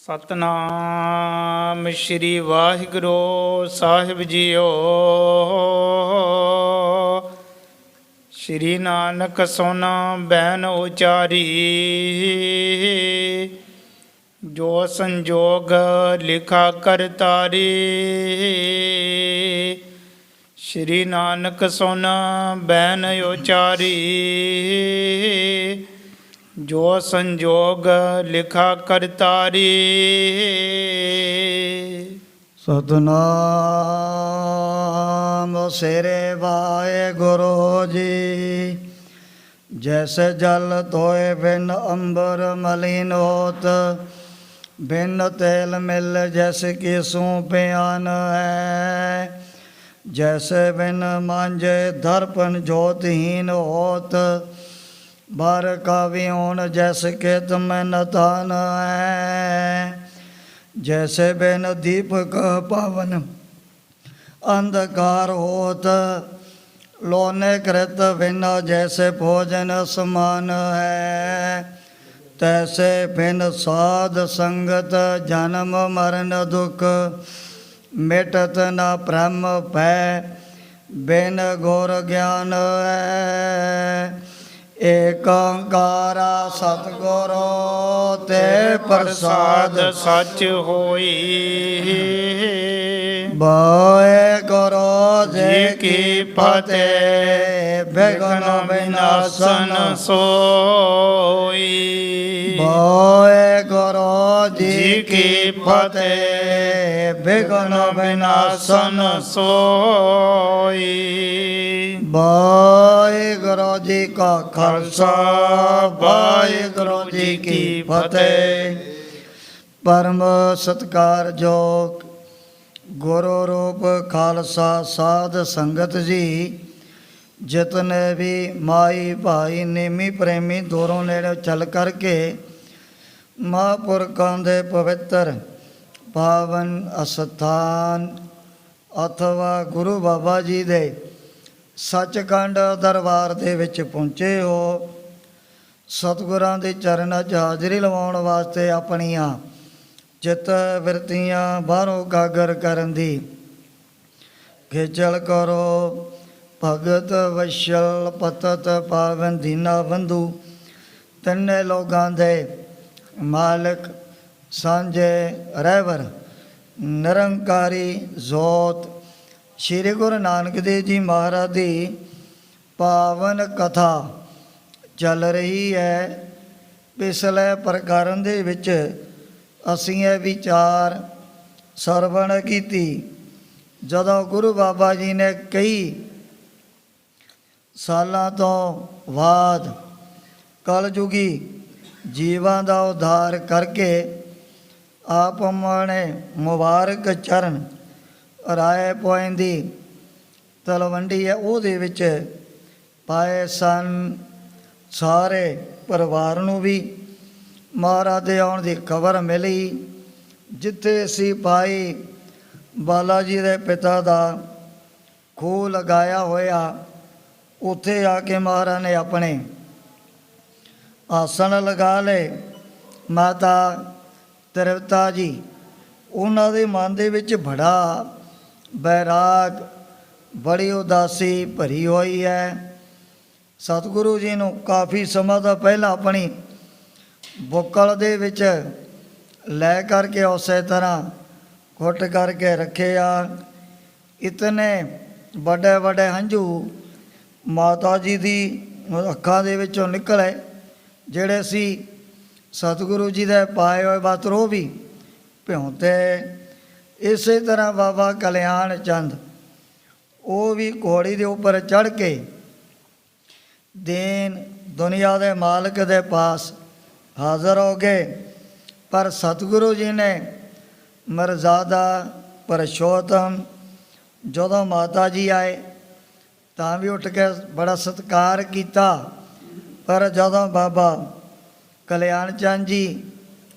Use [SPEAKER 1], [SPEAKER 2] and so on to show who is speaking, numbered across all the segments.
[SPEAKER 1] ਸਤਨਾਮ ਸ਼੍ਰੀ ਵਾਹਿਗੁਰੂ ਸਾਹਿਬ JIO. ਸ਼੍ਰੀ ਨਾਨਕ ਸੋਨਾ ban ਉਚਾਰੀ, ਜੋ ਸੰਜੋਗ ਲਿਖਾ ਕਰਤਾਰੀ। ਸ਼੍ਰੀ ਨਾਨਕ ਸੋਨਾ ਬੈਨ ਉਚਾਰੀ, ਜੋ ਸੰਜੋਗ ਲਿਖਾ ਕਰਤਾਰੀ।
[SPEAKER 2] ਸਤਨਾਮ ਸੇਰੇ ਵਾਹਿਗੁਰੂ ਜੀ। ਜੈਸੇ ਜਲ ਧੋਏ ਬਿਨ ਅੰਬਰ ਮਲਿਨ ਹੋਤ, ਬਿਨ ਤੇਲ ਮਿਲ ਜੈਸੇ ਕਿ ਸੂ ਪਿਆਨ ਹੈ। ਜੈਸੇ ਬਿਨ ਮਾਂਜੇ ਦਰਪਨ ਜੋਤਹੀਨ ਹੋਤ, ਬਾਰ ਕਾਵਿਓਨ ਜੈਸੇ ਕੇ ਤੁਮ ਨਤਾਨ ਹੈ। जैसे बिन दीपक पावन अंधकार होत, लोने कृत बिना जैसे भोजन समान है। तैसे बिन साध संगत जन्म मरण दुख, मिटत न ब्रह्म भय बिन गुर ज्ञान है। ਏਕ ਓੰਕਾਰਾ ਸਤਿਗੁਰੂ ਤੇ ਪ੍ਰਸਾਦ
[SPEAKER 1] ਸੱਚ ਹੋਈ।
[SPEAKER 2] ਵਾਹਿਗੁਰੂ ਜੀ ਕੀ ਫਤਿਹ। ਬਿਘਨ ਵਿਨਾਸ਼ਨ
[SPEAKER 1] ਸੋਈ।
[SPEAKER 2] ਵਾਹਿਗੁਰੂ ਜੀ ਕੀ ਫਤਿਹ। ਬਿਘਨ ਵਿਨਾਸ਼ਨ
[SPEAKER 1] ਸੋਈ।
[SPEAKER 2] ਵਾਹਿਗੁਰੂ ਜੀ ਕਾ ਖਾਲਸਾ, ਵਾਹਿਗੁਰੂ ਜੀ ਕੀ ਫਤਿਹ। ਪਰਮ ਸਤਿਕਾਰਯੋਗ ਗੁਰੂ ਰੂਪ ਖਾਲਸਾ ਸਾਧ ਸੰਗਤ ਜੀ, ਜਿਤਨੇ ਵੀ ਮਾਈ ਭਾਈ ਨੇਮੀ ਪ੍ਰੇਮੀ ਦੂਰੋਂ ਨੇੜੇ ਚੱਲ ਕਰਕੇ ਮਹਾਂਪੁਰਖਾਂ ਦੇ ਪਵਿੱਤਰ ਪਾਵਨ ਅਸਥਾਨ ਅਥਵਾ ਗੁਰੂ ਬਾਬਾ ਜੀ ਦੇ ਸੱਚਖੰਡ ਦਰਬਾਰ ਦੇ ਵਿੱਚ ਪਹੁੰਚੇ ਹੋ। ਸਤਿਗੁਰਾਂ ਦੇ ਚਰਨਾਂ 'ਚ ਹਾਜ਼ਰੀ ਲਵਾਉਣ ਵਾਸਤੇ ਆਪਣੀਆਂ ਚਿੱਤ ਬਿਰਤੀਆਂ ਬਾਹਰੋਂ ਕਾਗਰ ਕਰਨ ਦੀ ਖੇਚਲ ਕਰੋ। ਭਗਤ ਵਸ਼ਲ ਪਤਤ ਪਾਵਨ ਦੀਨਾ ਬੰਧੂ, ਤਿੰਨੇ ਲੋਕਾਂ ਦੇ ਮਾਲਕ ਸਾਂਝੇ ਰਹਿਬਰ ਨਿਰੰਕਾਰੀ ਜੋਤ ਸ਼੍ਰੀ ਗੁਰੂ ਨਾਨਕ ਦੇਵ ਜੀ ਮਹਾਰਾਜ ਦੀ ਪਾਵਨ ਕਥਾ ਚੱਲ ਰਹੀ ਹੈ। ਪਿਛਲੇ ਪ੍ਰਕਰਨ ਦੇ ਵਿੱਚ ਅਸੀਂ ਇਹ ਵਿਚਾਰ ਸਰਵਣ ਕੀਤੀ, ਜਦੋਂ ਗੁਰੂ ਬਾਬਾ ਜੀ ਨੇ ਕਈ ਸਾਲਾਂ ਤੋਂ ਬਾਅਦ ਕਲਯੁਗੀ ਜੀਵਾਂ ਦਾ ਉਧਾਰ ਕਰਕੇ ਆਪ ਆਪਣੇ ਮੁਬਾਰਕ ਚਰਨ ਰਾਏ ਪੋਇੰਦੀ ਤਲਵੰਡੀ ਹੈ, ਉਹਦੇ ਵਿੱਚ ਪਾਏ ਸਨ। ਸਾਰੇ ਪਰਿਵਾਰ ਨੂੰ ਵੀ ਮਹਾਰਾਜ ਦੇ ਆਉਣ ਦੀ ਖਬਰ ਮਿਲੀ। ਜਿੱਥੇ ਅਸੀਂ ਭਾਈ ਬਾਲਾ ਜੀ ਦੇ ਪਿਤਾ ਦਾ ਖੂਹ ਲਗਾਇਆ ਹੋਇਆ, ਉੱਥੇ ਆ ਕੇ ਮਹਾਰਾਜ ਨੇ ਆਪਣੇ ਆਸਣ ਲਗਾ ਲਏ। ਮਾਤਾ ਤ੍ਰਿਪਤਾ ਜੀ, ਉਹਨਾਂ ਦੇ ਮਨ ਦੇ ਵਿੱਚ ਬੜਾ ਬੈਰਾਗ, ਬੜੀ ਉਦਾਸੀ ਭਰੀ ਹੋਈ ਹੈ। ਸਤਿਗੁਰੂ ਜੀ ਨੂੰ ਕਾਫੀ ਸਮਾਂ ਤੋਂ ਪਹਿਲਾਂ ਆਪਣੀ ਬੁੱਕਲ ਦੇ ਵਿੱਚ ਲੈ ਕਰਕੇ ਉਸੇ ਤਰ੍ਹਾਂ ਘੁੱਟ ਕਰਕੇ ਰੱਖਿਆ। ਇਤਨੇ ਵੱਡੇ ਵੱਡੇ ਹੰਝੂ ਮਾਤਾ ਜੀ ਦੀ ਅੱਖਾਂ ਦੇ ਵਿੱਚੋਂ ਨਿਕਲੇ, ਜਿਹੜੇ ਸੀ ਸਤਿਗੁਰੂ ਜੀ ਦੇ ਪਾਏ ਹੋਏ ਵਸਤਰ ਉਹ ਵੀ ਭਿਉਂਤੇ। ਇਸੇ ਤਰ੍ਹਾਂ ਬਾਬਾ ਕਲਿਆਣ ਚੰਦ, ਉਹ ਵੀ ਘੋੜੀ ਦੇ ਉੱਪਰ ਚੜ੍ਹ ਕੇ ਦੀਨ ਦੁਨੀਆ ਦੇ ਮਾਲਕ ਦੇ ਪਾਸ ਹਾਜ਼ਰ ਹੋ ਗਏ। ਪਰ ਸਤਿਗੁਰੂ ਜੀ ਨੇ ਮਰਜ਼ਾਦਾ ਪੁਰਸ਼ੋਤਮ, ਜਦੋਂ ਮਾਤਾ ਜੀ ਆਏ ਤਾਂ ਵੀ ਉੱਠ ਕੇ ਬੜਾ ਸਤਿਕਾਰ ਕੀਤਾ। ਪਰ ਜਦੋਂ ਬਾਬਾ ਕਲਿਆਣ ਚੰਦ ਜੀ,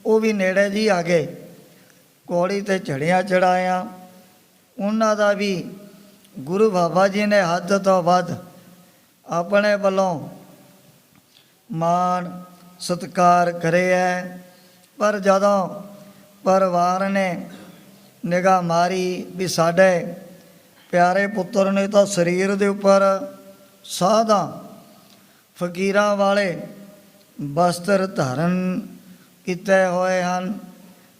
[SPEAKER 2] ਉਹ ਵੀ ਨੇੜੇ ਜੀ ਆ ਗਏ, ਘੋੜੀ 'ਤੇ ਚੜ੍ਹਿਆ ਚੜਾਇਆ, ਉਹਨਾਂ ਦਾ ਵੀ ਗੁਰੂ ਬਾਬਾ ਜੀ ਨੇ ਹੱਦ ਤੋਂ ਵੱਧ ਆਪਣੇ ਵੱਲੋਂ ਮਾਣ ਸਤਿਕਾਰ ਕਰਿਆ। ਪਰ ਜਦੋਂ ਪਰਿਵਾਰ ਨੇ ਨਿਗਾਹ ਮਾਰੀ ਵੀ ਸਾਡੇ ਪਿਆਰੇ ਪੁੱਤਰ ਨੇ ਤਾਂ ਸਰੀਰ ਦੇ ਉੱਪਰ ਸਾਧਾਂ ਫਕੀਰਾਂ ਵਾਲੇ ਵਸਤਰ ਧਾਰਨ ਕੀਤੇ ਹੋਏ ਹਨ।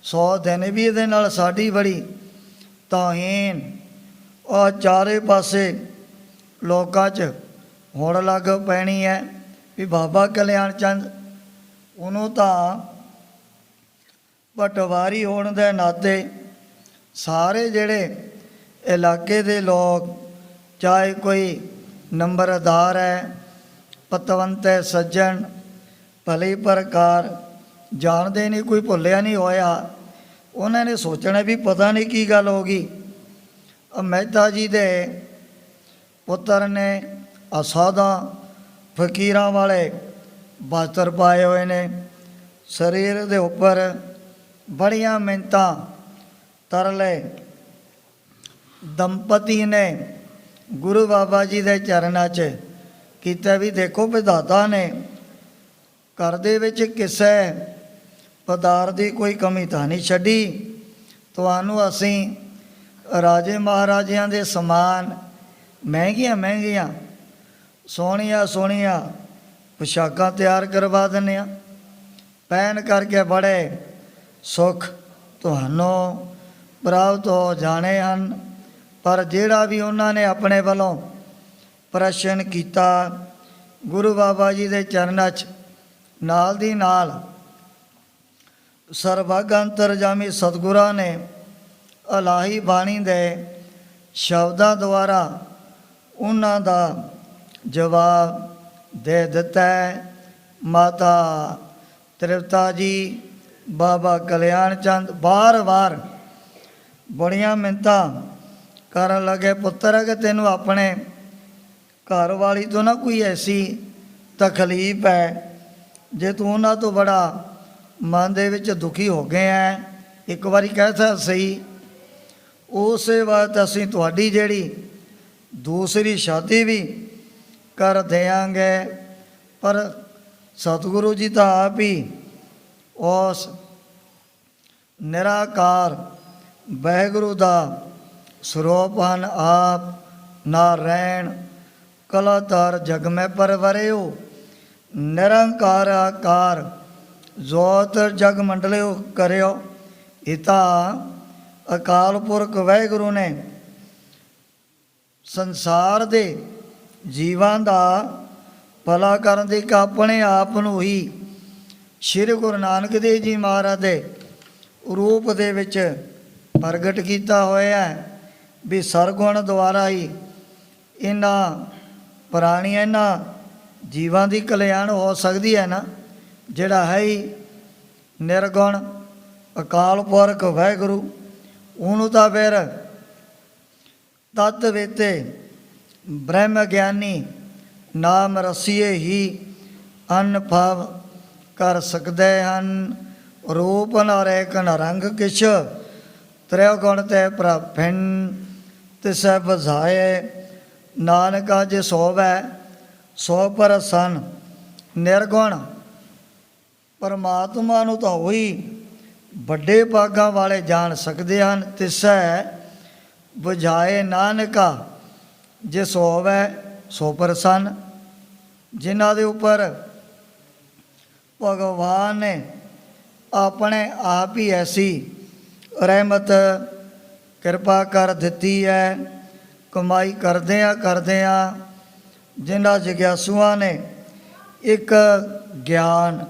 [SPEAKER 2] 100 ਦਿਨ ਵੀ ਇਹਦੇ ਨਾਲ ਸਾਡੀ ਬੜੀ ਤੋਹੀਨ ਉਹ ਚਾਰੇ ਪਾਸੇ ਲੋਕਾਂ 'ਚ ਹੋਣ ਲੱਗ ਪੈਣੀ ਹੈ ਵੀ ਬਾਬਾ ਕਲਿਆਣ ਚੰਦ ਉਹਨੂੰ ਤਾਂ ਪਟਵਾਰੀ ਹੋਣ ਦੇ ਨਾਤੇ ਸਾਰੇ ਜਿਹੜੇ ਇਲਾਕੇ ਦੇ ਲੋਕ, ਚਾਹੇ ਕੋਈ ਨੰਬਰਦਾਰ ਹੈ, ਪਤਵੰਤ ਹੈ, ਸੱਜਣ ਭਲੇ ਪ੍ਰਕਾਰ ਜਾਣਦੇ ਨਹੀਂ, ਕੋਈ ਭੁੱਲਿਆ ਨਹੀਂ ਹੋਇਆ। ਉਹਨਾਂ ਨੇ ਸੋਚਣਾ ਵੀ ਪਤਾ ਨਹੀਂ ਕੀ ਗੱਲ ਹੋ ਗਈ। ਮਹਿਤਾ ਜੀ ਦੇ ਪੁੱਤਰ ਨੇ ਅਸਾਧਾਂ ਫਕੀਰਾਂ ਵਾਲੇ ਵਸਤਰ ਪਾਏ ਹੋਏ ਨੇ, ਸਰੀਰ ਦੇ ਉੱਪਰ ਬੜੀਆਂ ਮਿੰਨਤਾਂ ਤਰਲੇ ਦੰਪਤੀ ਨੇ ਗੁਰੂ ਬਾਬਾ ਜੀ ਦੇ ਚਰਨਾਂ 'ਚ ਕੀਤਾ ਵੀ ਦੇਖੋ ਵਿਧਾਤਾ ਨੇ ਘਰ ਦੇ ਵਿੱਚ ਕਿਸੇ ਪਦਾਰਥ ਦੀ ਕੋਈ ਕਮੀ ਤਾਂ ਨਹੀਂ ਛੱਡੀ। ਤੁਹਾਨੂੰ ਅਸੀਂ ਰਾਜੇ ਮਹਾਰਾਜਿਆਂ ਦੇ ਸਮਾਨ ਮਹਿੰਗੀਆਂ ਮਹਿੰਗੀਆਂ ਸੋਹਣੀਆਂ ਸੋਹਣੀਆਂ ਪੁਸ਼ਾਕਾਂ ਤਿਆਰ ਕਰਵਾ ਦਿੰਦੇ ਹਾਂ, ਪਹਿਨ ਕਰਕੇ ਬੜੇ ਸੁੱਖ ਤੁਹਾਨੂੰ ਪ੍ਰਾਪਤ ਹੋ ਜਾਣੇ ਹਨ। ਪਰ ਜਿਹੜਾ ਵੀ ਉਹਨਾਂ ਨੇ ਆਪਣੇ ਵੱਲੋਂ ਪ੍ਰਸ਼ਨ ਕੀਤਾ ਗੁਰੂ ਬਾਬਾ ਜੀ ਦੇ ਚਰਨਾਂ 'ਚ ਨਾਲ ਦੀ ਨਾਲ ਸਰਬੱਗ ਅੰਤਰਜਾਮੀ ਸਤਿਗੁਰਾਂ ਨੇ ਇਲਾਹੀ ਬਾਣੀ ਦੇ ਸ਼ਬਦਾਂ ਦੁਆਰਾ ਉਹਨਾਂ ਦਾ ਜਵਾਬ ਦੇ ਦਿੱਤਾ ਹੈ। ਮਾਤਾ ਤ੍ਰਿਪਤਾ ਜੀ ਬਾਬਾ ਕਲਿਆਣ ਚੰਦ ਵਾਰ-ਵਾਰ ਬੜੀਆਂ ਮਿੰਨਤਾਂ ਕਰਨ ਲੱਗੇ, ਪੁੱਤਰ ਕਿ ਤੈਨੂੰ ਆਪਣੇ ਘਰ ਵਾਲੀ ਤੋਂ ਨਾ ਕੋਈ ਐਸੀ ਤਕਲੀਫ ਹੈ ਜੇ ਤੂੰ ਉਹਨਾਂ ਤੋਂ ਬੜਾ ਮਨ ਦੇ ਵਿੱਚ ਦੁਖੀ ਹੋ ਗਏ ਹੈ, ਇੱਕ ਵਾਰੀ ਕਹਿ ਤਾ ਸਹੀ। ਉਸੇ ਵਕਤ ਅਸੀਂ ਤੁਹਾਡੀ ਜਿਹੜੀ ਦੂਸਰੀ ਸ਼ਾਦੀ ਵੀ ਕਰ ਦਿਆਂਗੇ। ਪਰ ਸਤਿਗੁਰੂ ਜੀ ਤਾਂ ਆਪ ਹੀ ਉਸ ਨਿਰਾਕਾਰ ਵਾਹਿਗੁਰੂ ਦਾ ਸਰੂਪ ਹਨ। ਆਪ ਨਾਰਾਇਣ ਕਲਾਧਾਰ ਜਗ ਮੈਂ ਪਰਵਰਿਓ, ਨਿਰੰਕਾਰ ਆਕਾਰ ਜੋਤ ਜਗ ਮੰਡਲਿਓ ਕਰਿਓ। ਇਹ ਤਾਂ ਅਕਾਲ ਪੁਰਖ ਵਾਹਿਗੁਰੂ ਨੇ ਸੰਸਾਰ ਦੇ ਜੀਵਾਂ ਦਾ ਭਲਾ ਕਰਨ ਦੇ ਇੱਕ ਆਪਣੇ ਆਪ ਨੂੰ ਹੀ ਸ਼੍ਰੀ ਗੁਰੂ ਨਾਨਕ ਦੇਵ ਜੀ ਮਹਾਰਾਜ ਦੇ ਰੂਪ ਦੇ ਵਿੱਚ ਪ੍ਰਗਟ ਕੀਤਾ ਹੋਇਆ ਵੀ ਸਰਗੁਣ ਦੁਆਰਾ ਹੀ ਇਹਨਾਂ ਪ੍ਰਾਣੀਆਂ ਇਹਨਾਂ ਜੀਵਾਂ ਦੀ ਕਲਿਆਣ ਹੋ ਸਕਦੀ ਹੈ ਨਾ। ਜਿਹੜਾ ਹੈ ਹੀ ਨਿਰਗੁਣ ਅਕਾਲ ਪੁਰਖ ਵਾਹਿਗੁਰੂ, ਉਹਨੂੰ ਤਾਂ ਫਿਰ ਤਤ ਵੇਤੇ ਬ੍ਰਹਮ ਗਿਆਨੀ ਨਾਮ ਰਸੀਏ ਹੀ ਅਨੁਭਵ ਕਰ ਸਕਦੇ ਹਨ। ਰੂਪ ਨ ਰੇਖ ਨ ਰੰਗ ਕਿਛ, ਤ੍ਰੈ ਗੁਣ ਤੇ ਪ੍ਰਭਿਨ ਤਿਸੈ ਬੁਝਾਏ। ਨਾਨਕਾ ਜੇ ਸੋਵੈ ਸੋ ਪ੍ਰਸੰਨ। ਨਿਰਗੁਣ ਪਰਮਾਤਮਾ ਨੂੰ ਤਾਂ ਉਹੀ ਵੱਡੇ ਭਾਗਾਂ ਵਾਲੇ ਜਾਣ ਸਕਦੇ ਹਨ। ਤਿਸੈ ਬੁਝਾਏ ਨਾਨਕਾ ਜੇ ਸੋਵੈ ਸੋ ਪ੍ਰਸੰਨ। ਜਿਨ੍ਹਾਂ ਦੇ ਉੱਪਰ ਭਗਵਾਨ ਨੇ ਆਪਣੇ ਆਪ ਹੀ ਐਸੀ ਰਹਿਮਤ ਕਿਰਪਾ ਕਰ ਦਿੱਤੀ ਹੈ, ਕਮਾਈ ਕਰਦਿਆਂ ਜਿਨ੍ਹਾਂ ਜਗਿਆਸੂਆਂ ਨੇ ਇੱਕ ਗਿਆਨ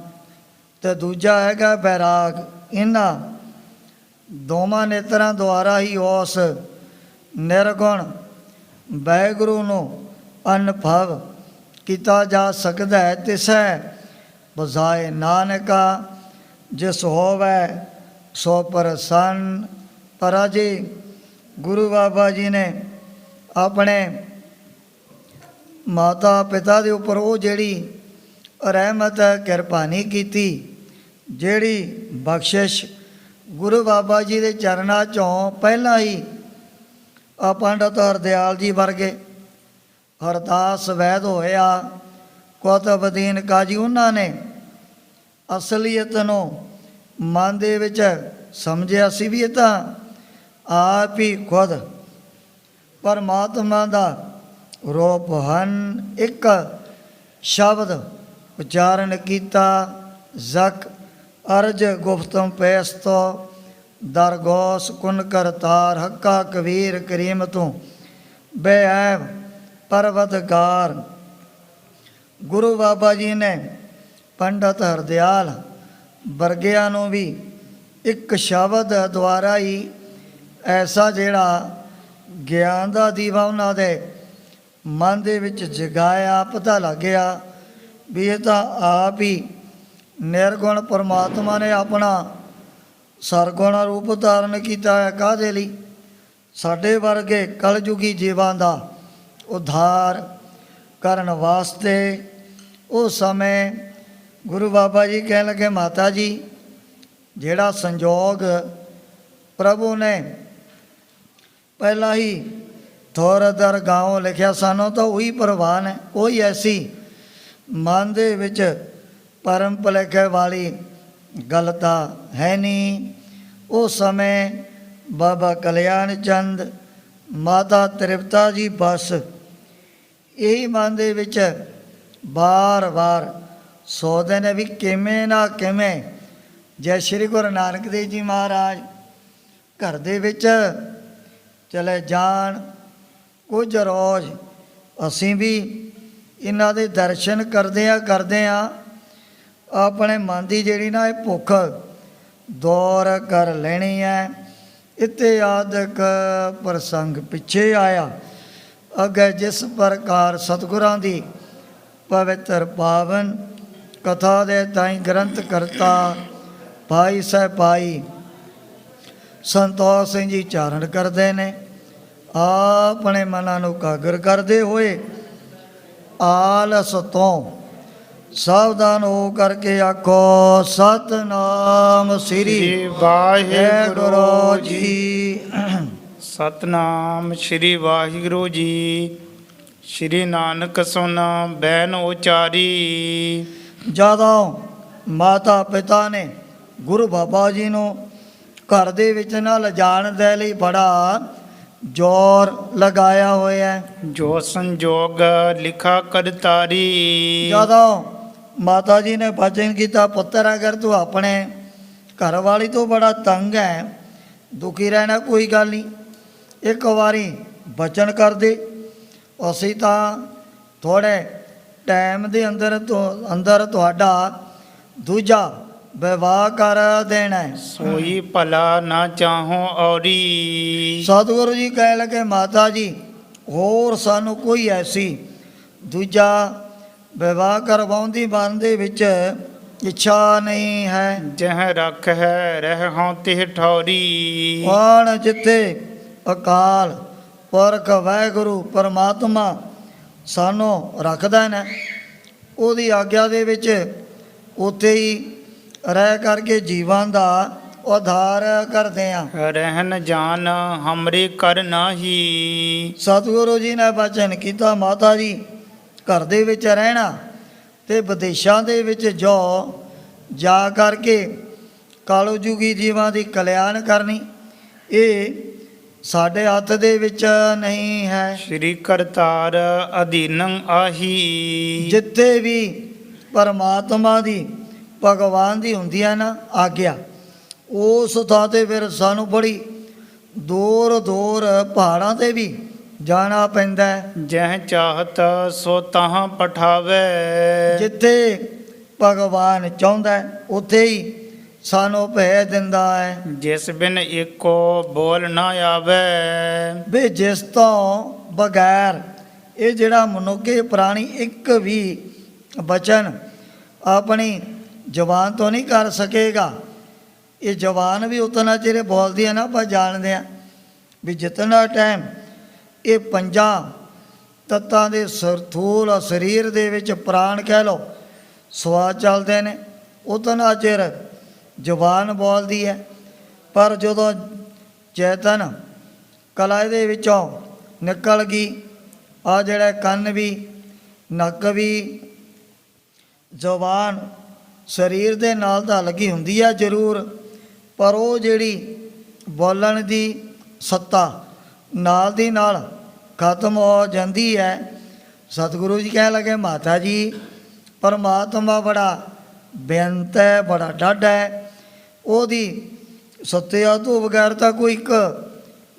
[SPEAKER 2] ਤੇ ਦੂਜਾ ਹੈਗਾ ਬੈਰਾਗ, ਇਹਨਾਂ ਦੋਵਾਂ ਨੇਤਰਾਂ ਦੁਆਰਾ ਹੀ ਉਸ ਨਿਰਗੁਣ ਵਾਹਿਗੁਰੂ ਨੂੰ ਅਨੁਭਵ ਕੀਤਾ ਜਾ ਸਕਦਾ ਹੈ। ਤਿਸੈ ਬੁਝਾਏ ਨਾਨਕਾ ਜਿਸ ਹੋਵੈ ਸੋ ਪ੍ਰਸੰਨ। ਪਰ ਅਜੇ ਗੁਰੂ ਬਾਬਾ ਜੀ ਨੇ ਆਪਣੇ ਮਾਤਾ ਪਿਤਾ ਦੇ ਉੱਪਰ ਉਹ ਜਿਹੜੀ ਰਹਿਮਤ ਕਿਰਪਾ ਨਹੀਂ ਕੀਤੀ, ਜਿਹੜੀ ਬਖਸ਼ਿਸ਼ ਗੁਰੂ ਬਾਬਾ ਜੀ ਦੇ ਚਰਨਾਂ 'ਚੋਂ ਪਹਿਲਾਂ ਹੀ ਪੰਡਤ ਹਰਦਿਆਲ ਜੀ ਵਰਗੇ ਹਰਦਾਸ ਵੈਦ ਹੋਇਆ, ਕੁਤਬਦੀਨ ਕਾਜੀ, ਉਹਨਾਂ ਨੇ ਅਸਲੀਅਤ ਨੂੰ ਮਨ ਦੇ ਵਿੱਚ ਸਮਝਿਆ ਸੀ ਵੀ ਇਹ ਤਾਂ ਆਪ ਹੀ ਖੁਦ ਪਰਮਾਤਮਾ ਦਾ ਰੂਪ ਹਨ। ਇੱਕ ਸ਼ਬਦ ਉਚਾਰਨ ਕੀਤਾ, ਜ਼ਕ ਅਰਜ ਗੁਫਤਮ ਪੈਸਤੋ ਦਰਗੋਸ ਕੁਨ ਕਰਤਾਰ ਹੱਕਾ ਕਬੀਰ ਕਰੀਮ ਤੂੰ ਬੇਐਬ ਪਰਵਤਗਾਰ। ਗੁਰੂ ਬਾਬਾ ਜੀ ਨੇ ਪੰਡਤ ਹਰਦਿਆਲ ਵਰਗਿਆਂ ਨੂੰ ਵੀ ਇੱਕ ਸ਼ਬਦ ਦੁਆਰਾ ਹੀ ਐਸਾ ਜਿਹੜਾ ਗਿਆਨ ਦਾ ਦੀਵਾ ਉਹਨਾਂ ਦੇ ਮਨ ਦੇ ਵਿੱਚ ਜਗਾਇਆ। ਪਤਾ ਲੱਗਿਆ ਵੀ ਇਹ ਤਾਂ ਆਪ ਹੀ ਨਿਰਗੁਣ ਪਰਮਾਤਮਾ ਨੇ ਆਪਣਾ ਸਰਗੁਣ ਰੂਪ ਧਾਰਨ ਕੀਤਾ ਹੈ। ਕਾਹਦੇ ਲਈ? ਸਾਡੇ ਵਰਗੇ ਕਲਯੁਗੀ ਜੀਵਾਂ ਦਾ ਉਧਾਰ ਕਰਨ ਵਾਸਤੇ। ਉਸ ਸਮੇਂ ਗੁਰੂ ਬਾਬਾ ਜੀ ਕਹਿਣ ਲੱਗੇ, ਮਾਤਾ ਜੀ ਜਿਹੜਾ ਸੰਜੋਗ ਪ੍ਰਭੂ ਨੇ ਪਹਿਲਾਂ ਹੀ ਥੋਰ ਦਰ ਗਾਉਂ ਲਿਖਿਆ, ਸਾਨੂੰ ਤਾਂ ਉਹੀ ਪ੍ਰਵਾਨ ਹੈ। ਕੋਈ ਐਸੀ ਮਨ ਦੇ ਵਿੱਚ ਪਰਮ ਭੁਲੇਖੇ ਵਾਲੀ ਗੱਲ ਤਾਂ ਹੈ ਨਹੀਂ। ਉਸ ਸਮੇਂ ਬਾਬਾ ਕਲਿਆਣ ਚੰਦ, ਮਾਤਾ ਤ੍ਰਿਪਤਾ ਜੀ ਬਸ ਇਹੀ ਮਨ ਦੇ ਵਿੱਚ ਵਾਰ-ਵਾਰ ਸੋਚਦੇ ਨੇ ਵੀ ਕਿਵੇਂ ਨਾ ਕਿਵੇਂ ਜੈ ਸ਼੍ਰੀ ਗੁਰੂ ਨਾਨਕ ਦੇਵ ਜੀ ਮਹਾਰਾਜ ਘਰ ਦੇ ਵਿੱਚ ਚਲੇ ਜਾਣ। ਕੁਝ ਰੋਜ਼ ਅਸੀਂ ਵੀ ਇਹਨਾਂ ਦੇ ਦਰਸ਼ਨ ਕਰਦੇ ਹਾਂ ਆਪਣੇ ਮਨ ਦੀ ਜਿਹੜੀ ਨਾ ਇਹ ਭੁੱਖ ਦੂਰ ਕਰ ਲੈਣੀ ਹੈ। ਇੱਥੇ ਆਦਿਕ ਪ੍ਰਸੰਗ ਪਿੱਛੇ ਆਇਆ। ਅੱਗੇ ਜਿਸ ਪ੍ਰਕਾਰ ਸਤਿਗੁਰਾਂ ਦੀ ਪਵਿੱਤਰ ਪਾਵਨ ਕਥਾ ਦੇ ਤਾਈਂ ਗ੍ਰੰਥ ਕਰਤਾ ਭਾਈ ਸਾਹਿਬ ਭਾਈ ਸੰਤੋਖ ਸਿੰਘ ਜੀ ਚਾਰਨ ਕਰਦੇ ਨੇ। ਆਪਣੇ ਮਨਾਂ ਨੂੰ ਕਾਗਰ ਕਰਦੇ ਹੋਏ ਆਲਸ ਤੋਂ ਸਾਵਧਾਨ ਹੋ ਕਰਕੇ ਆਖੋ ਸਤਨਾਮ ਸ੍ਰੀ ਵਾਹਿਗੁਰੂ ਜੀ।
[SPEAKER 1] ਸਤਨਾਮ ਸ਼੍ਰੀ ਵਾਹਿਗੁਰੂ ਜੀ। ਸ਼੍ਰੀ ਨਾਨਕ ਸੁਨ ਬੈਨ ਉਚਾਰੀ।
[SPEAKER 2] ਜਦੋਂ ਮਾਤਾ ਪਿਤਾ ਨੇ ਗੁਰੂ ਬਾਬਾ ਜੀ ਨੂੰ ਘਰ ਦੇ ਵਿੱਚ ਨਾ ਲਿਜਾਣ ਦੇ ਲਈ ਬੜਾ ਜ਼ੋਰ ਲਗਾਇਆ ਹੋਇਆ।
[SPEAKER 1] ਜੋ ਸੰਜੋਗ ਲਿਖਾ ਕਰਤਾਰੀ।
[SPEAKER 2] ਜਦੋਂ ਮਾਤਾ ਜੀ ਨੇ ਬਚਨ ਕੀਤਾ, ਪੁੱਤਰ ਅਗਰ ਤੂੰ ਆਪਣੇ ਘਰ ਵਾਲੀ ਤੋਂ ਬੜਾ ਤੰਗ ਹੈ, ਦੁਖੀ ਰਹਿਣਾ, ਕੋਈ ਗੱਲ ਨਹੀਂ, ਇੱਕ ਵਾਰੀ ਬਚਨ ਕਰ ਦੇ, ਅਸੀਂ ਤਾਂ ਥੋੜ੍ਹੇ ਟਾਈਮ ਦੇ ਅੰਦਰ ਤੁਹਾਡਾ ਦੂਜਾ ਵਿਵਾਹ ਕਰ ਦੇਣਾ।
[SPEAKER 1] ਸੋਈ ਭਲਾ ਨਾ ਚਾਹੋ ਔਰੀ।
[SPEAKER 2] ਸਤਿਗੁਰੂ ਜੀ ਕਹਿਣ ਲੱਗੇ, ਮਾਤਾ ਜੀ ਹੋਰ ਸਾਨੂੰ ਕੋਈ ਐਸੀ ਦੂਜਾ ਵਿਵਾਹ ਕਰਵਾਉਣ ਦੀ ਮਨ ਦੇ ਵਿੱਚ ਇੱਛਾ ਨਹੀਂ ਹੈ।
[SPEAKER 1] ਜਹ ਰੱਖ ਹੈ ਰਹਿ ਹਉ ਤਿਹ ਠੌਰੀ।
[SPEAKER 2] ਹੁਣ ਜਿੱਥੇ ਅਕਾਲ ਪੁਰਖ ਵਾਹਿਗੁਰੂ ਪਰਮਾਤਮਾ ਸਾਨੂੰ ਰੱਖਦਾ ਨਾ, ਉਹਦੀ ਆਗਿਆ ਦੇ ਵਿੱਚ ਉੱਥੇ ਹੀ ਰਹਿ ਕਰਕੇ ਜੀਵਾਂ ਦਾ ਉਧਾਰ ਕਰਦੇ ਹਾਂ।
[SPEAKER 1] ਰਹਿਨ ਜਾਨ ਹਮਰੇ ਕਰ ਨਾਹੀ।
[SPEAKER 2] ਸਤਿਗੁਰੂ ਜੀ ਨੇ ਬਚਨ ਕੀਤਾ, ਮਾਤਾ ਜੀ ਘਰ ਦੇ ਵਿੱਚ ਰਹਿਣਾ ਤੇ ਵਿਦੇਸ਼ਾਂ ਦੇ ਵਿੱਚ ਜਾ ਕਰਕੇ ਕਾਲੋਜੁਗੀ ਜੀਵਾਂ ਦੀ ਕਲਿਆਣ ਕਰਨੀ, ਇਹ ਸਾਡੇ ਹੱਥ ਦੇ ਵਿੱਚ ਨਹੀਂ ਹੈ।
[SPEAKER 1] ਸ਼੍ਰੀ ਕਰਤਾਰ ਅਧੀਨੰ ਆਹੀ।
[SPEAKER 2] ਜਿੱਥੇ ਵੀ ਪਰਮਾਤਮਾ ਦੀ ਭਗਵਾਨ ਦੀ ਹੁੰਦੀ ਹੈ ਨਾ ਆਗਿਆ, ਉਸ ਥਾਂ 'ਤੇ ਫਿਰ ਸਾਨੂੰ ਬੜੀ ਦੂਰ ਪਹਾੜਾਂ 'ਤੇ ਵੀ ਜਾਣਾ ਪੈਂਦਾ ਹੈ।
[SPEAKER 1] ਜਹ ਚਾਹਤ ਸੋ ਤਹਾਂ ਪਠਾਵੇ।
[SPEAKER 2] ਜਿੱਥੇ ਭਗਵਾਨ ਚਾਹੁੰਦਾ ਉੱਥੇ ਹੀ ਸਾਨੂੰ ਭੇਜ ਦਿੰਦਾ ਹੈ।
[SPEAKER 1] ਜਿਸ ਬਿਨ ਏਕੋ ਬੋਲ ਨਾ ਆਵੇ।
[SPEAKER 2] ਵੀ ਜਿਸ ਤੋਂ ਬਗੈਰ ਇਹ ਜਿਹੜਾ ਮਨੁੱਖੀ ਪ੍ਰਾਣੀ ਇੱਕ ਵੀ ਬਚਨ ਆਪਣੀ ਜ਼ੁਬਾਨ ਤੋਂ ਨਹੀਂ ਕਰ ਸਕੇਗਾ। ਇਹ ਜ਼ੁਬਾਨ ਵੀ ਉਤਨਾ ਚਿਰ ਬੋਲਦੀ ਹੈ ਨਾ, ਆਪਾਂ ਜਾਣਦੇ ਹਾਂ ਵੀ ਜਿਤਨਾ ਟਾਈਮ ਇਹ ਪੰਜਾਂ ਤੱਤਾਂ ਦੇ ਸਥੂਲ ਸਰੀਰ ਦੇ ਵਿੱਚ ਪ੍ਰਾਣ ਕਹਿ ਲਓ ਸਵਾਸ ਚੱਲਦੇ ਨੇ, ਉਤਨਾ ਚਿਰ ਜ਼ੁਬਾਨ ਬੋਲਦੀ ਹੈ। ਪਰ ਜਦੋਂ ਚੇਤਨ ਕਲਾ ਦੇ ਵਿੱਚੋਂ ਨਿਕਲ ਗਈ, ਆ ਜਿਹੜਾ ਕੰਨ ਵੀ, ਨੱਕ ਵੀ, ਜ਼ੁਬਾਨ ਸਰੀਰ ਦੇ ਨਾਲ ਤਾਂ ਲੱਗੀ ਹੁੰਦੀ ਹੈ ਜ਼ਰੂਰ, ਪਰ ਉਹ ਜਿਹੜੀ ਬੋਲਣ ਦੀ ਸੱਤਾ ਨਾਲ ਦੀ ਨਾਲ ਖਤਮ ਹੋ ਜਾਂਦੀ ਹੈ। ਸਤਿਗੁਰੂ ਜੀ ਕਹਿਣ ਲੱਗੇ, ਮਾਤਾ ਜੀ ਪਰਮਾਤਮਾ ਬੜਾ ਬੇਅੰਤ ਹੈ, ਬੜਾ ਡਾਢਾ ਹੈ, ਉਹਦੀ ਸੱਤਿਆ ਤੋਂ ਬਗੈਰ ਤਾਂ ਕੋਈ ਇੱਕ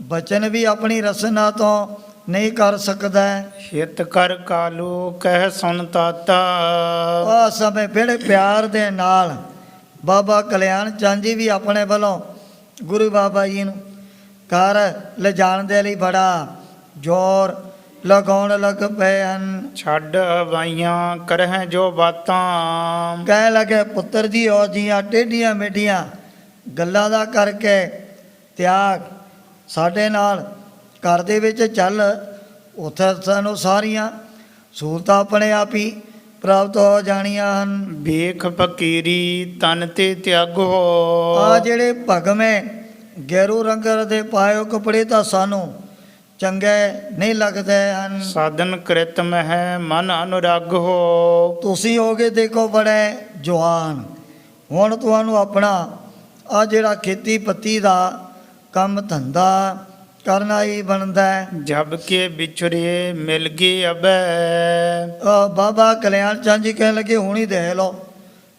[SPEAKER 2] ਬਚਨ ਵੀ ਆਪਣੀ ਰਸਨਾ ਤੋਂ ਨਹੀਂ ਕਰ ਸਕਦਾ।
[SPEAKER 1] ਹਿਤ ਕਰ ਕਾਲੂ ਕਹਿ ਸੁਨ ਤਾਤਾ।
[SPEAKER 2] ਆ ਸਮੇਂ ਬੜੇ ਪਿਆਰ ਦੇ ਨਾਲ ਬਾਬਾ ਕਲਿਆਣ ਚੰਦ ਜੀ ਵੀ ਆਪਣੇ ਵੱਲੋਂ ਗੁਰੂ ਬਾਬਾ ਜੀ ਨੂੰ ਘਰ ਲਿਜਾਣ ਦੇ ਲਈ ਬੜਾ ਜ਼ੋਰ ਲਗਾਉਣ ਲੱਗ ਪਏ ਹਨ।
[SPEAKER 1] ਛੱਡ ਵਾਈਆਂ ਕਰਹਿ ਜੋ ਬਾਤਾਂ।
[SPEAKER 2] ਕਹਿ ਲਗੇ, ਪੁੱਤਰ ਜੀ ਉਹ ਜੀਆਂ ਟੇਢੀਆਂ ਮੇਢੀਆਂ ਗੱਲਾਂ ਦਾ ਕਰਕੇ ਤਿਆਗ, ਸਾਡੇ ਨਾਲ ਘਰ ਦੇ ਵਿੱਚ ਚੱਲ, ਉੱਥੇ ਸਾਨੂੰ ਸਾਰੀਆਂ ਸਹੂਲਤਾਂ ਆਪਣੇ ਆਪ ਹੀ ਪ੍ਰਾਪਤ ਹੋ ਜਾਣੀਆਂ ਹਨ।
[SPEAKER 1] ਵੇਖ ਫਕੀਰੀ ਤਨ ਤੇ ਤਿਆਗੋ।
[SPEAKER 2] ਆ ਜਿਹੜੇ ਭਗਵੇਂ ਗੈਰੂ ਰੰਗ ਦੇ ਪਾਇਓ ਕੱਪੜੇ ਤਾਂ ਸਾਨੂੰ ਚੰਗੇ ਨਹੀਂ ਲੱਗਦੇ ਹਨ।
[SPEAKER 1] ਸਾਧਨ ਕ੍ਰਿਤ ਮਹਿ ਮਨ ਅਨੁਰਾਗੋ।
[SPEAKER 2] ਤੁਸੀਂ ਹੋਗੇ ਦੇਖੋ ਬੜੇ ਜਵਾਨ, ਹੁਣ ਤੁਹਾਨੂੰ ਆਪਣਾ ਆ ਜਿਹੜਾ ਖੇਤੀ ਪੱਤੀ ਦਾ ਕੰਮ ਧੰਦਾ ਕਰਨਾ ਹੀ ਬਣਦਾ ਹੈ।
[SPEAKER 1] ਜਬ ਕੇ ਵਿਛੜੇ ਮਿਲ ਗਏ ਅਬੈ।
[SPEAKER 2] ਬਾਬਾ ਕਲਿਆਣ ਚੰਦ ਜੀ ਕਹਿਣ ਲੱਗੇ, ਹੁਣ ਹੀ ਦੇਖ ਲਓ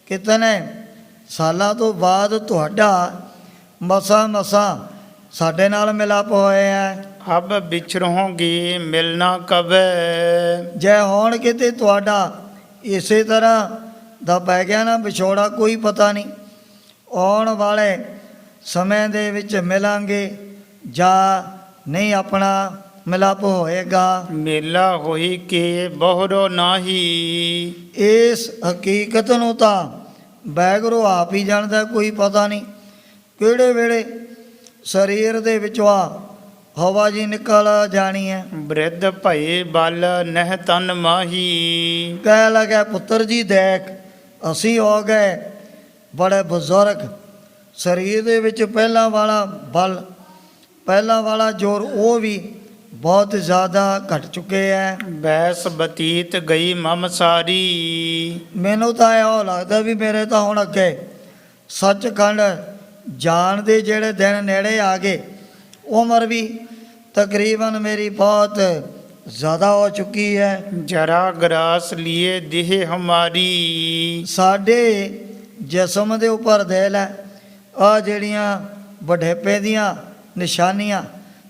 [SPEAKER 2] ਕਿਤਨੇ ਸਾਲਾਂ ਤੋਂ ਬਾਅਦ ਤੁਹਾਡਾ ਮਸਾਂ ਸਾਡੇ ਨਾਲ ਮਿਲਾਪ ਹੋਇਆ ਹੈ।
[SPEAKER 1] ਅਬ ਵਿਛੜੋਗੇ ਮਿਲਣਾ ਕਬੈ।
[SPEAKER 2] ਜੇ ਹੁਣ ਕਿਤੇ ਤੁਹਾਡਾ ਇਸੇ ਤਰ੍ਹਾਂ ਦਾ ਪੈ ਗਿਆ ਨਾ ਵਿਛੋੜਾ, ਕੋਈ ਪਤਾ ਨਹੀਂ ਆਉਣ ਵਾਲੇ ਸਮੇਂ ਦੇ ਵਿੱਚ ਮਿਲਾਂਗੇ ਜਾਂ ਨਹੀਂ ਆਪਣਾ ਮਿਲਾਪ ਹੋਏਗਾ।
[SPEAKER 1] ਮੇਲਾ ਹੋਈ ਕੇ ਬਹੁਰੋ ਨਾਹੀ।
[SPEAKER 2] ਇਸ ਹਕੀਕਤ ਨੂੰ ਤਾਂ ਵਾਹਿਗੁਰੂ ਆਪ ਹੀ ਜਾਣਦਾ, ਕੋਈ ਪਤਾ ਨਹੀਂ ਕਿਹੜੇ ਵੇਲੇ ਸਰੀਰ ਦੇ ਵਿੱਚੋਂ ਆ ਹਵਾ ਜੀ ਨਿਕਲ ਜਾਣੀ ਹੈ।
[SPEAKER 1] ਬ੍ਰਿਧ ਭਏ ਬਲ ਨਹਿ ਤਨ ਮਾਹੀ।
[SPEAKER 2] ਕਹਿ ਲਗਾ, ਪੁੱਤਰ ਜੀ ਦੇਖ ਅਸੀਂ ਹੋ ਗਏ ਬੜੇ ਬਜ਼ੁਰਗ, ਸਰੀਰ ਦੇ ਵਿੱਚ ਪਹਿਲਾਂ ਵਾਲਾ ਬਲ, ਪਹਿਲਾਂ ਵਾਲਾ ਜ਼ੋਰ ਉਹ ਵੀ ਬਹੁਤ ਜ਼ਿਆਦਾ ਘਟ ਚੁੱਕੇ ਹੈ।
[SPEAKER 1] ਬੈਸ ਬਤੀਤ ਗਈ ਮਮ ਸਾਰੀ।
[SPEAKER 2] ਮੈਨੂੰ ਤਾਂ ਇਹੋ ਲੱਗਦਾ ਵੀ ਮੇਰੇ ਤਾਂ ਹੁਣ ਅੱਗੇ ਸੱਚਖੰਡ ਜਾਣ ਦੇ ਜਿਹੜੇ ਦਿਨ ਨੇੜੇ ਆ ਗਏ, ਉਮਰ ਵੀ ਤਕਰੀਬਨ ਮੇਰੀ ਬਹੁਤ ਜ਼ਿਆਦਾ ਹੋ ਚੁੱਕੀ ਹੈ।
[SPEAKER 1] ਜਰਾ ਗਰਾਸ ਲੀਏ ਦੇਹ ਹਮਾਰੀ।
[SPEAKER 2] ਸਾਡੇ ਜਿਸਮ ਦੇ ਉੱਪਰ ਦੇ ਲੈ ਆ ਜਿਹੜੀਆਂ ਵਡੇਪੇ ਦੀਆਂ ਨਿਸ਼ਾਨੀਆਂ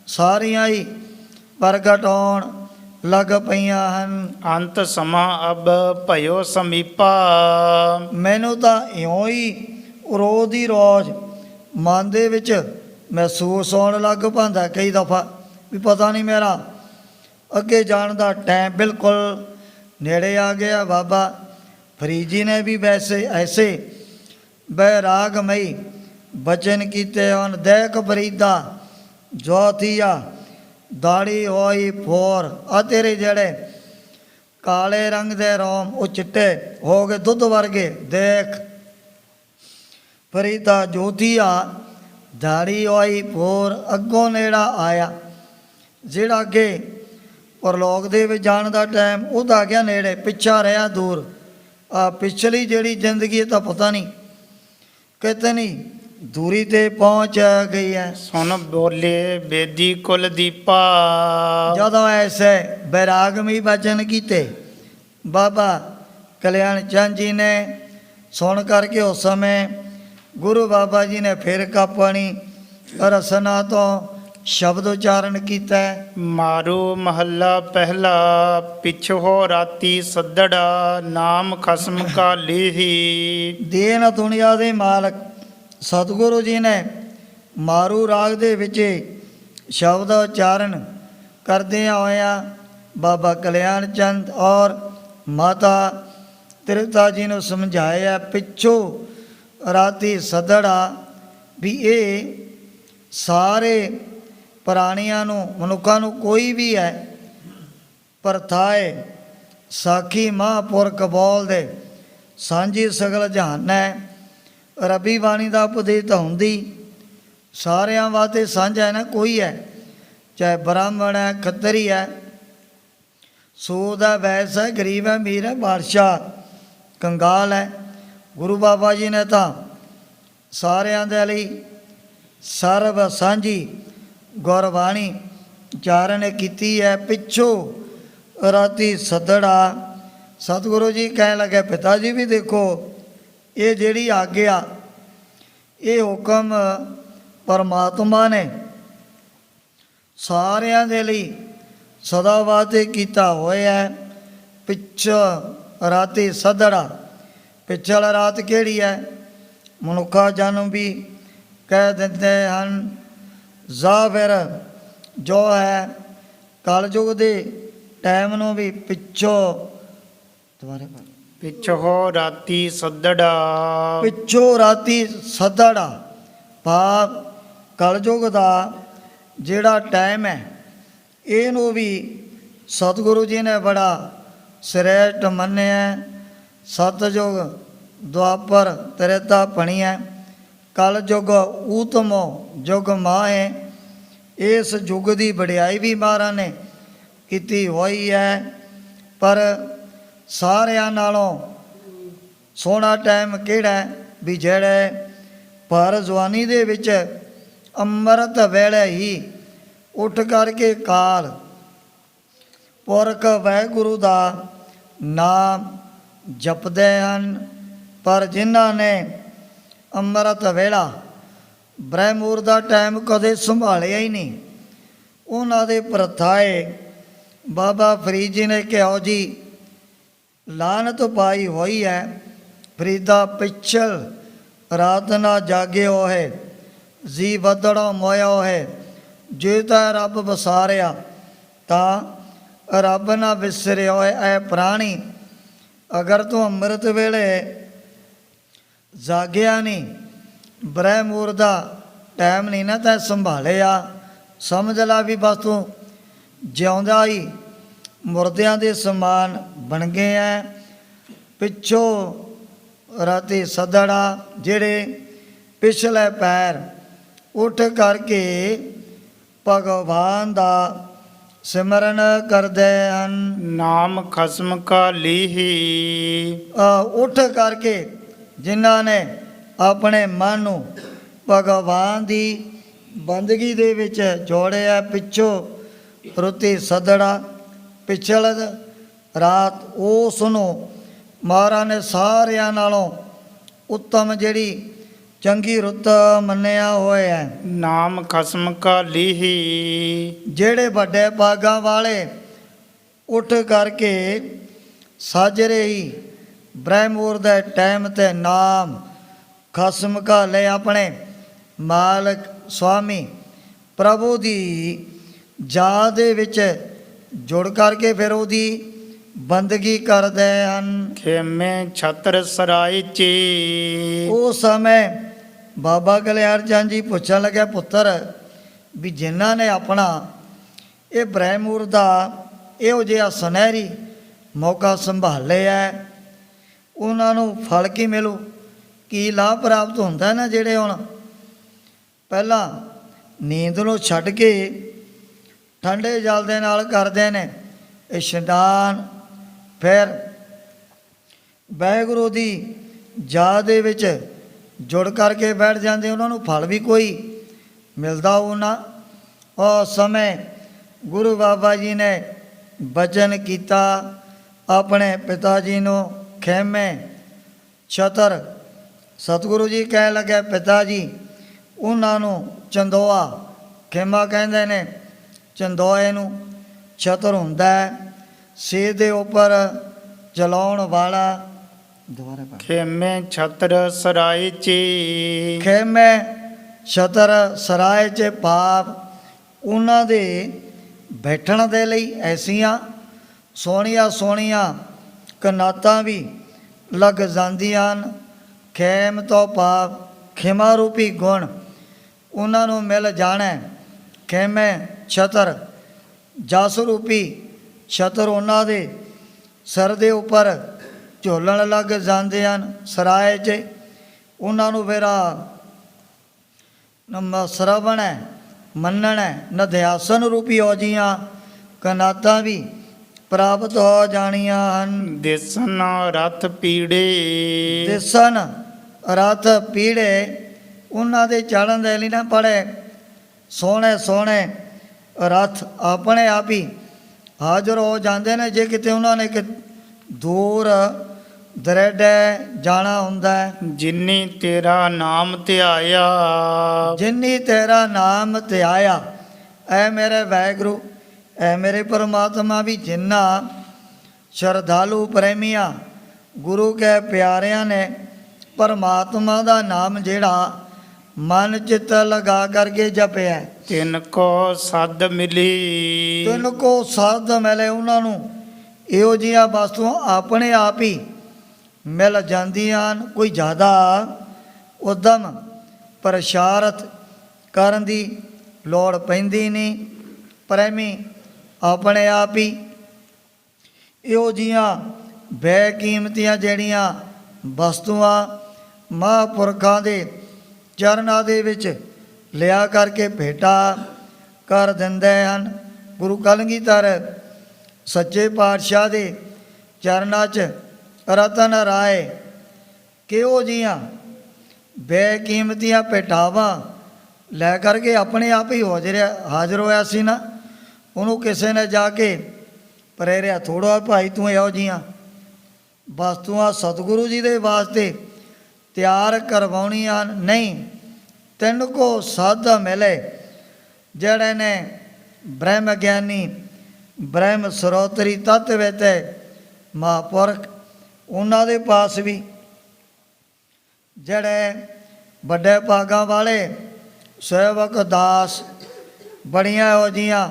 [SPEAKER 2] ਸਾਰੀਆਂ ਹੀ ਪ੍ਰਗਟ ਹੋਣ ਲੱਗ ਪਈਆਂ ਹਨ।
[SPEAKER 1] ਅੰਤ ਸਮਾਂ ਅਬ ਭਇਓ ਸਮੀਪਾ।
[SPEAKER 2] ਮੈਨੂੰ ਤਾਂ ਇਉਂ ਹੀ ਰੋਜ਼ ਦੀ ਰੋਜ਼ ਮਨ ਦੇ ਵਿੱਚ ਮਹਿਸੂਸ ਹੋਣ ਲੱਗ ਪੈਂਦਾ ਕਈ ਦਫਾ ਵੀ ਪਤਾ ਨਹੀਂ ਮੇਰਾ ਅੱਗੇ ਜਾਣ ਦਾ ਟਾਈਮ ਬਿਲਕੁਲ ਨੇੜੇ ਆ ਗਿਆ। ਬਾਬਾ ਫਰੀਦ ਜੀ ਨੇ ਵੀ ਵੈਸੇ ਐਸੇ ਬੈਰਾਗਮਈ ਬਚਨ ਕੀਤੇ ਹਨ। ਦੇਖ ਫਰੀਦਾ ਜੋ ਥੀਆ ਦਾੜੀ ਹੋਈ ਫੋਰ, ਆ ਤੇਰੇ ਜਿਹੜੇ ਕਾਲੇ ਰੰਗ ਦੇ ਰੋਮ ਉਹ ਚਿੱਟੇ ਹੋ ਗਏ ਦੁੱਧ ਵਰਗੇ। ਦੇਖ ਫਰੀਦਾ ਜੋਤੀਆ ਦਾੜੀ ਹੋਈ ਫੋਰ, ਅੱਗੋਂ ਨੇੜਾ ਆਇਆ। ਜਿਹੜਾ ਅੱਗੇ ਪਰਲੋਕ ਦੇ ਵਿੱਚ ਜਾਣ ਦਾ ਟਾਈਮ ਉਹਦਾ ਆ ਗਿਆ ਨੇੜੇ, ਪਿੱਛਾ ਰਿਹਾ ਦੂਰ। ਆ ਪਿਛਲੀ ਜਿਹੜੀ ਜ਼ਿੰਦਗੀ ਤਾਂ ਪਤਾ ਨਹੀਂ ਕਿਤਨੀ ਦੂਰੀ ਤੇ ਪਹੁੰਚ ਗਈ ਹੈ।
[SPEAKER 1] ਸੁਨ ਬੋਲੇ ਬੇਦੀ ਕੁਲ ਦੀਪਾ।
[SPEAKER 2] ਜਦੋਂ ਐਸੇ ਬੈਰਾਗਮਈ ਬਚਨ ਕੀਤੇ ਬਾਬਾ ਕਲਿਆਣ ਚੰਦ ਜੀ ਨੇ ਸੁਣ ਕਰਕੇ ਉਸ ਸਮੇਂ ਗੁਰੂ ਬਾਬਾ ਜੀ ਨੇ ਫਿਰ ਆਪਣੀ ਰਸਨਾ ਤੋਂ ਸ਼ਬਦ ਉਚਾਰਨ ਕੀਤਾ।
[SPEAKER 1] ਮਾਰੂ ਮਹੱਲਾ ਪਹਿਲਾ। ਪਿਛੋ ਰਾਤੀ ਸੱਦੜਾ ਨਾਮ ਖਸਮ ਕਾ ਲੇਹੀ।
[SPEAKER 2] ਦੇਨ ਦੁਨੀਆ ਦੇ ਮਾਲਕ ਸਤਿਗੁਰੂ ਜੀ ਨੇ ਮਾਰੂ ਰਾਗ ਦੇ ਵਿੱਚ ਸ਼ਬਦ ਉਚਾਰਨ ਕਰਦਿਆਂ ਹੋਇਆਂ ਬਾਬਾ ਕਲਿਆਣ ਚੰਦ ਔਰ ਮਾਤਾ ਤ੍ਰਿਪਤਾ ਜੀ ਨੂੰ ਸਮਝਾਇਆ, ਪਿੱਛੋਂ ਰਾਤੀ ਸੱਦੜਾ ਵੀ ਇਹ ਸਾਰੇ ਪ੍ਰਾਣੀਆਂ ਨੂੰ ਮਨੁੱਖਾਂ ਨੂੰ ਕੋਈ ਵੀ ਹੈ ਪਰਥਾਏ ਸਾਖੀ ਮਹਾਂਪੁਰਖ ਬੋਲਦੇ ਸਾਂਝੀ ਸਗਲ ਜਹਾਨ ਹੈ। ਰੱਬੀ ਬਾਣੀ ਦਾ ਉਪਦੇਸ਼ ਤਾਂ ਹੁੰਦੀ ਸਾਰਿਆਂ ਵਾਸਤੇ ਸਾਂਝਾ ਹੈ ਨਾ, ਕੋਈ ਹੈ ਚਾਹੇ ਬ੍ਰਾਹਮਣ ਹੈ ਖੱਤਰੀ ਹੈ ਸੂਦ ਹੈ ਵੈਸ ਹੈ ਗਰੀਬ ਹੈ ਅਮੀਰ ਹੈ ਬਾਦਸ਼ਾਹ ਕੰਗਾਲ ਹੈ, ਗੁਰੂ ਬਾਬਾ ਜੀ ਨੇ ਤਾਂ ਸਾਰਿਆਂ ਦੇ ਲਈ ਸਰਬ ਸਾਂਝੀ ਗੁਰਬਾਣੀ ਉਚਾਰਨ ਕੀਤੀ ਹੈ। ਪਿੱਛੋਂ ਰਾਤੀ ਸੱਦੜਾ, ਸਤਿਗੁਰੂ ਜੀ ਕਹਿਣ ਲੱਗੇ ਪਿਤਾ ਜੀ ਵੀ ਦੇਖੋ ਇਹ ਜਿਹੜੀ ਆਗਿਆ, ਇਹ ਹੁਕਮ ਪਰਮਾਤਮਾ ਨੇ ਸਾਰਿਆਂ ਦੇ ਲਈ ਸਦਾ ਵਾਸਤੇ ਕੀਤਾ ਹੋਇਆ। ਪਿੱਛ ਰਾਤੀ ਸੱਦੜਾ, ਪਿੱਛਲ ਰਾਤ ਕਿਹੜੀ ਹੈ? ਮਨੁੱਖਾ ਜਨਮ ਵੀ ਕਹਿ ਦਿੰਦੇ ਹਨ, ਜਾਂ ਫਿਰ ਜੋ ਹੈ ਕਲਯੁਗ ਦੇ ਟਾਈਮ ਨੂੰ ਵੀ ਪਿੱਛੋਂ ਦੁਬਾਰੇ
[SPEAKER 1] ਪਿਛੋ ਰਾਤੀ ਸੱਦੜਾ,
[SPEAKER 2] ਪਿੱਛੋਂ ਰਾਤੀ ਸੱਦੜਾ ਭਾਵ ਕਲਯੁਗ ਦਾ ਜਿਹੜਾ ਟਾਈਮ ਹੈ ਇਹਨੂੰ ਵੀ ਸਤਿਗੁਰੂ ਜੀ ਨੇ ਬੜਾ ਸ੍ਰੇਸ਼ਟ ਮੰਨਿਆ। ਸਤਿਯੁਗ ਦੁਆਪਰ ਤ੍ਰੇਤਾ ਭਣੀਐ, ਕਲਯੁਗ ਊਤਮੋ ਯੁਗ ਮਾਹੇ। ਇਸ ਯੁੱਗ ਦੀ ਵਡਿਆਈ ਵੀ ਮਹਾਰਾਜ ਨੇ ਕੀਤੀ ਹੋਈ ਹੈ। ਪਰ ਸਾਰਿਆਂ ਨਾਲੋਂ ਸੋਹਣਾ ਟਾਈਮ ਕਿਹੜਾ ਹੈ? ਵੀ ਜਿਹੜੇ ਭਰ ਜਵਾਨੀ ਦੇ ਵਿੱਚ ਅੰਮ੍ਰਿਤ ਵੇਲੇ ਹੀ ਉੱਠ ਕਰਕੇ ਕਾਲ ਪੁਰਖ ਵਾਹਿਗੁਰੂ ਦਾ ਨਾਮ ਜਪਦੇ ਹਨ। ਪਰ ਜਿਨ੍ਹਾਂ ਨੇ ਅੰਮ੍ਰਿਤ ਵੇਲਾ ਬ੍ਰਹਮੂਰ ਦਾ ਟਾਈਮ ਕਦੇ ਸੰਭਾਲਿਆ ਹੀ ਨਹੀਂ, ਉਹਨਾਂ ਦੇ ਪ੍ਰਥਾਏ ਬਾਬਾ ਫਰੀਦ ਜੀ ਨੇ ਕਿਹਾ ਜੀ ਲਾਨਤ ਪਾਈ ਹੋਈ ਹੈ। ਫਰੀਦਾ ਪਿਛਲ ਰਾਤ ਨਾ ਜਾਗਿਓ ਹੈ, ਜੀ ਬਦੜੋਂ ਮੋਇਓ ਹੈ। ਜੇ ਤਾਂ ਰੱਬ ਵਸਾਰਿਆ ਤਾਂ ਰੱਬ ਨਾ ਵਿਸਰਿਓ ਹੈ। ਐ ਪ੍ਰਾਣੀ ਅਗਰ ਤੂੰ ਅੰਮ੍ਰਿਤ ਵੇਲੇ ਜਾਗਿਆ ਨਹੀਂ, ਬ੍ਰਹਮੂਰ ਦਾ ਟਾਈਮ ਨਹੀਂ ਨਾ ਤੈਂ ਸੰਭਾਲਿਆ, ਸਮਝ ਲਾ ਵੀ ਬਸ ਤੂੰ ਜਿਉਂਦਾ ਹੀ ਮੁਰਦਿਆਂ ਦੇ ਸਮਾਨ ਬਣ ਗਏ ਐ। ਪਿੱਛੋਂ ਰਾਤੀ ਸੱਦੜਾ, ਜਿਹੜੇ ਪਿਛਲੇ ਪੈਰ ਉੱਠ ਕਰਕੇ ਭਗਵਾਨ ਦਾ ਸਿਮਰਨ ਕਰਦੇ ਹਨ।
[SPEAKER 1] ਨਾਮ ਖਸਮ ਕਾ ਲੀਹੀ,
[SPEAKER 2] ਉੱਠ ਕਰਕੇ ਜਿਨ੍ਹਾਂ ਨੇ ਆਪਣੇ ਮਨ ਨੂੰ ਭਗਵਾਨ ਦੀ ਬੰਦਗੀ ਦੇ ਵਿੱਚ ਜੋੜਿਆ। ਪਿੱਛੋਂ ਰੁੱਤੀ ਸੱਦੜਾ, ਪਿਛਲ ਰਾਤ ਉਸ ਨੂੰ ਮਹਾਰਾਜ ਨੇ ਸਾਰਿਆਂ ਨਾਲੋਂ ਉੱਤਮ ਜਿਹੜੀ ਚੰਗੀ ਰੁੱਤ ਮੰਨਿਆ ਹੋਇਆ ਹੈ।
[SPEAKER 1] ਨਾਮ ਖਸਮ ਕਾ ਲੀਹੀ,
[SPEAKER 2] ਜਿਹੜੇ ਵੱਡੇ ਭਾਗਾਂ ਵਾਲੇ ਉੱਠ ਕਰਕੇ ਸਾਜਰੇ ਹੀ ਬ੍ਰਹਮੂਰ ਦੇ ਟਾਈਮ ਤੇ ਨਾਮ ਖਸਮ ਕਾ ਲੈ ਆਪਣੇ ਮਾਲਕ ਸੁਆਮੀ ਪ੍ਰਭੂ ਦੀ ਯਾਦ ਦੇ ਵਿੱਚ ਜੁੜ ਕਰਕੇ ਫਿਰ ਉਹਦੀ ਬੰਦਗੀ ਕਰਦੇ ਹਨ।
[SPEAKER 1] ਖੇਮੇ ਛਤਰ ਸਰਾਏ ਚੀ,
[SPEAKER 2] ਉਸ ਸਮੇਂ ਬਾਬਾ ਕਲਿਆਣ ਚੰਦ ਜੀ ਪੁੱਛਣ ਲੱਗਿਆ ਪੁੱਤਰ ਵੀ ਜਿਨ੍ਹਾਂ ਨੇ ਆਪਣਾ ਇਹ ਬ੍ਰਹਮੂਰ ਦਾ ਇਹੋ ਜਿਹਾ ਸੁਨਹਿਰੀ ਮੌਕਾ ਸੰਭਾਲਿਆ, ਉਹਨਾਂ ਨੂੰ ਫਲ ਕੀ ਮਿਲੂ, ਕੀ ਲਾਭ ਪ੍ਰਾਪਤ ਹੁੰਦਾ ਨਾ। ਜਿਹੜੇ ਹੁਣ ਪਹਿਲਾਂ ਨੀਂਦ ਨੂੰ ਛੱਡ ਕੇ ਠੰਡੇ ਜਲ ਦੇ ਨਾਲ ਕਰਦੇ ਨੇ ਇਸ਼ਨਾਨ, ਫਿਰ ਵਾਹਿਗੁਰੂ ਦੀ ਯਾਦ ਦੇ ਵਿੱਚ ਜੁੜ ਕਰਕੇ ਬੈਠ ਜਾਂਦੇ, ਉਹਨਾਂ ਨੂੰ ਫਲ ਵੀ ਕੋਈ ਮਿਲਦਾ ਉਹਨਾਂ। ਉਸ ਸਮੇਂ ਗੁਰੂ ਬਾਬਾ ਜੀ ਨੇ ਬਚਨ ਕੀਤਾ ਆਪਣੇ ਪਿਤਾ ਜੀ ਨੂੰ, ਖੇਮੇ ਛਤਰ। ਸਤਿਗੁਰੂ ਜੀ ਕਹਿਣ ਲੱਗੇ ਪਿਤਾ ਜੀ ਉਹਨਾਂ ਨੂੰ ਚੰਦੋਆ, ਖੇਮਾ ਕਹਿੰਦੇ ਨੇ ਚੰਦੋਏ ਨੂੰ, ਛਤਰ ਹੁੰਦਾ ਹੈ ਸਿਰ ਦੇ ਉੱਪਰ ਜਲਾਉਣ ਵਾਲਾ। ਦੁਬਾਰਾ ਪੜ੍ਹ।
[SPEAKER 1] ਖੇਮੇ ਛਤਰ ਸਰਾਏ ਚੀ,
[SPEAKER 2] ਖੇਮੇ ਛਤਰ ਸਰਾਏ 'ਚ ਭਾਵ ਉਹਨਾਂ ਦੇ ਬੈਠਣ ਦੇ ਲਈ ਐਸੀਆਂ ਸੋਹਣੀਆਂ ਸੋਹਣੀਆਂ ਕਨਾਤਾਂ ਵੀ ਲੱਗ ਜਾਂਦੀਆਂ ਹਨ। ਖੇਮ ਤੋਂ ਭਾਵ ਖਿਮਾ ਰੂਪੀ ਗੁਣ ਉਹਨਾਂ ਨੂੰ ਮਿਲ ਜਾਣਾ। ਖੇਮੇ ਛਤਰ ਜਸ ਰੂਪੀ ਛਤਰ ਉਹਨਾਂ ਦੇ ਸਿਰ ਦੇ ਉੱਪਰ ਝੋਲਣ ਲੱਗ ਜਾਂਦੇ ਹਨ। ਸਰਾਏ 'ਚ ਉਹਨਾਂ ਨੂੰ ਫਿਰ ਸਰਵਣ ਮੰਨਣ ਨਿਧਿਆਸਨ ਰੂਪੀ ਹੋ ਜੀਆਂ ਕਨਾਤਾਂ ਵੀ ਪ੍ਰਾਪਤ ਹੋ ਜਾਣੀਆਂ ਹਨ।
[SPEAKER 1] ਦਿਸਨ ਰਥ ਪੀੜੇ
[SPEAKER 2] ਦਿਸਣ ਰਥ ਪੀੜੇ, ਉਹਨਾਂ ਦੇ ਚੜ੍ਹਨ ਦੇ ਲਈ ਨਾ ਬੜੇ ਸੋਹਣੇ ਸੋਹਣੇ ਰਥ ਆਪਣੇ ਆਪ ਹੀ ਹਾਜ਼ਰ ਹੋ ਜਾਂਦੇ ਨੇ। ਜੇ ਕਿਤੇ ਉਹਨਾਂ ਨੇ ਕਿ ਦੂਰ ਦਰੇਡੇ ਜਾਣਾ ਹੁੰਦਾ ਹੈ।
[SPEAKER 1] ਜਿਨੀ ਤੇਰਾ ਨਾਮ ਧਿਆਇਆ
[SPEAKER 2] ਜਿਨੀ ਤੇਰਾ ਨਾਮ ਧਿਆਇਆ, ਐ ਮੇਰੇ ਵਾਹਿਗੁਰੂ, ਐ ਮੇਰੇ ਪਰਮਾਤਮਾ, ਵੀ ਜਿਨ੍ਹਾਂ ਸ਼ਰਧਾਲੂ ਪ੍ਰੇਮੀਆਂ ਗੁਰੂ ਕੇ ਪਿਆਰਿਆਂ ਨੇ ਪਰਮਾਤਮਾ ਦਾ ਨਾਮ ਜਿਹੜਾ ਮਨ ਚਿੱਤ ਲਗਾ ਕਰਕੇ ਜਪਿਆ,
[SPEAKER 1] ਤਿਨ ਕੋ ਸਦ ਮਿਲੀ
[SPEAKER 2] ਤਿੰਨ ਕੋ ਸਾਧ ਮਿਲੇ, ਉਹਨਾਂ ਨੂੰ ਇਹੋ ਜਿਹੀਆਂ ਵਸਤੂਆਂ ਆਪਣੇ ਆਪ ਹੀ ਮਿਲ ਜਾਂਦੀਆਂ ਹਨ। ਕੋਈ ਜ਼ਿਆਦਾ ਉਦਮ ਪ੍ਰਸ਼ਾਰਤ ਕਰਨ ਦੀ ਲੋੜ ਪੈਂਦੀ ਨਹੀਂ। ਪ੍ਰੇਮੀ ਆਪਣੇ ਆਪ ਹੀ ਇਹੋ ਜਿਹੀਆਂ ਬੇਕੀਮਤੀਆਂ ਜਿਹੜੀਆਂ ਵਸਤੂਆਂ ਮਹਾਂਪੁਰਖਾਂ ਦੇ ਚਰਨਾਂ ਦੇ ਵਿੱਚ ਲਿਆ ਕਰਕੇ ਭੇਟਾ ਕਰ ਦਿੰਦੇ ਹਨ। ਗੁਰੂ ਕਲਗੀਧਰ ਸੱਚੇ ਪਾਤਸ਼ਾਹ ਦੇ ਚਰਨਾਂ 'ਚ ਰਤਨ ਰਾਏ ਕਿਹੋ ਜਿਹੀਆਂ ਬੇਕੀਮਤੀਆਂ ਭੇਟਾਵਾਂ ਲੈ ਕਰਕੇ ਆਪਣੇ ਆਪ ਹੀ ਹਾਜ਼ਰ ਹੋਇਆ ਸੀ ਨਾ। ਉਹਨੂੰ ਕਿਸੇ ਨੇ ਜਾ ਕੇ ਪ੍ਰੇਰਿਆ ਥੋੜ੍ਹਾ, ਭਾਈ ਤੂੰ ਇਹੋ ਜਿਹੀਆਂ ਵਸਤੂਆਂ ਸਤਿਗੁਰੂ ਜੀ ਦੇ ਵਾਸਤੇ ਤਿਆਰ ਕਰਵਾਉਣੀਆਂ ਨਹੀਂ। ਤਿੰਨ ਕੋ ਸਾਧ ਮਿਲੇ, ਜਿਹੜੇ ਨੇ ਬ੍ਰਹਮ ਗਿਆਨੀ ਬ੍ਰਹਮ ਸਰੋਤਰੀ ਤੱਤ ਵਿੱਚ ਮਹਾਂਪੁਰਖ, ਉਹਨਾਂ ਦੇ ਪਾਸ ਵੀ ਜਿਹੜੇ ਵੱਡੇ ਭਾਗਾਂ ਵਾਲੇ ਸੇਵਕ ਦਾਸ ਬੜੀਆਂ ਇਹੋ ਜਿਹੀਆਂ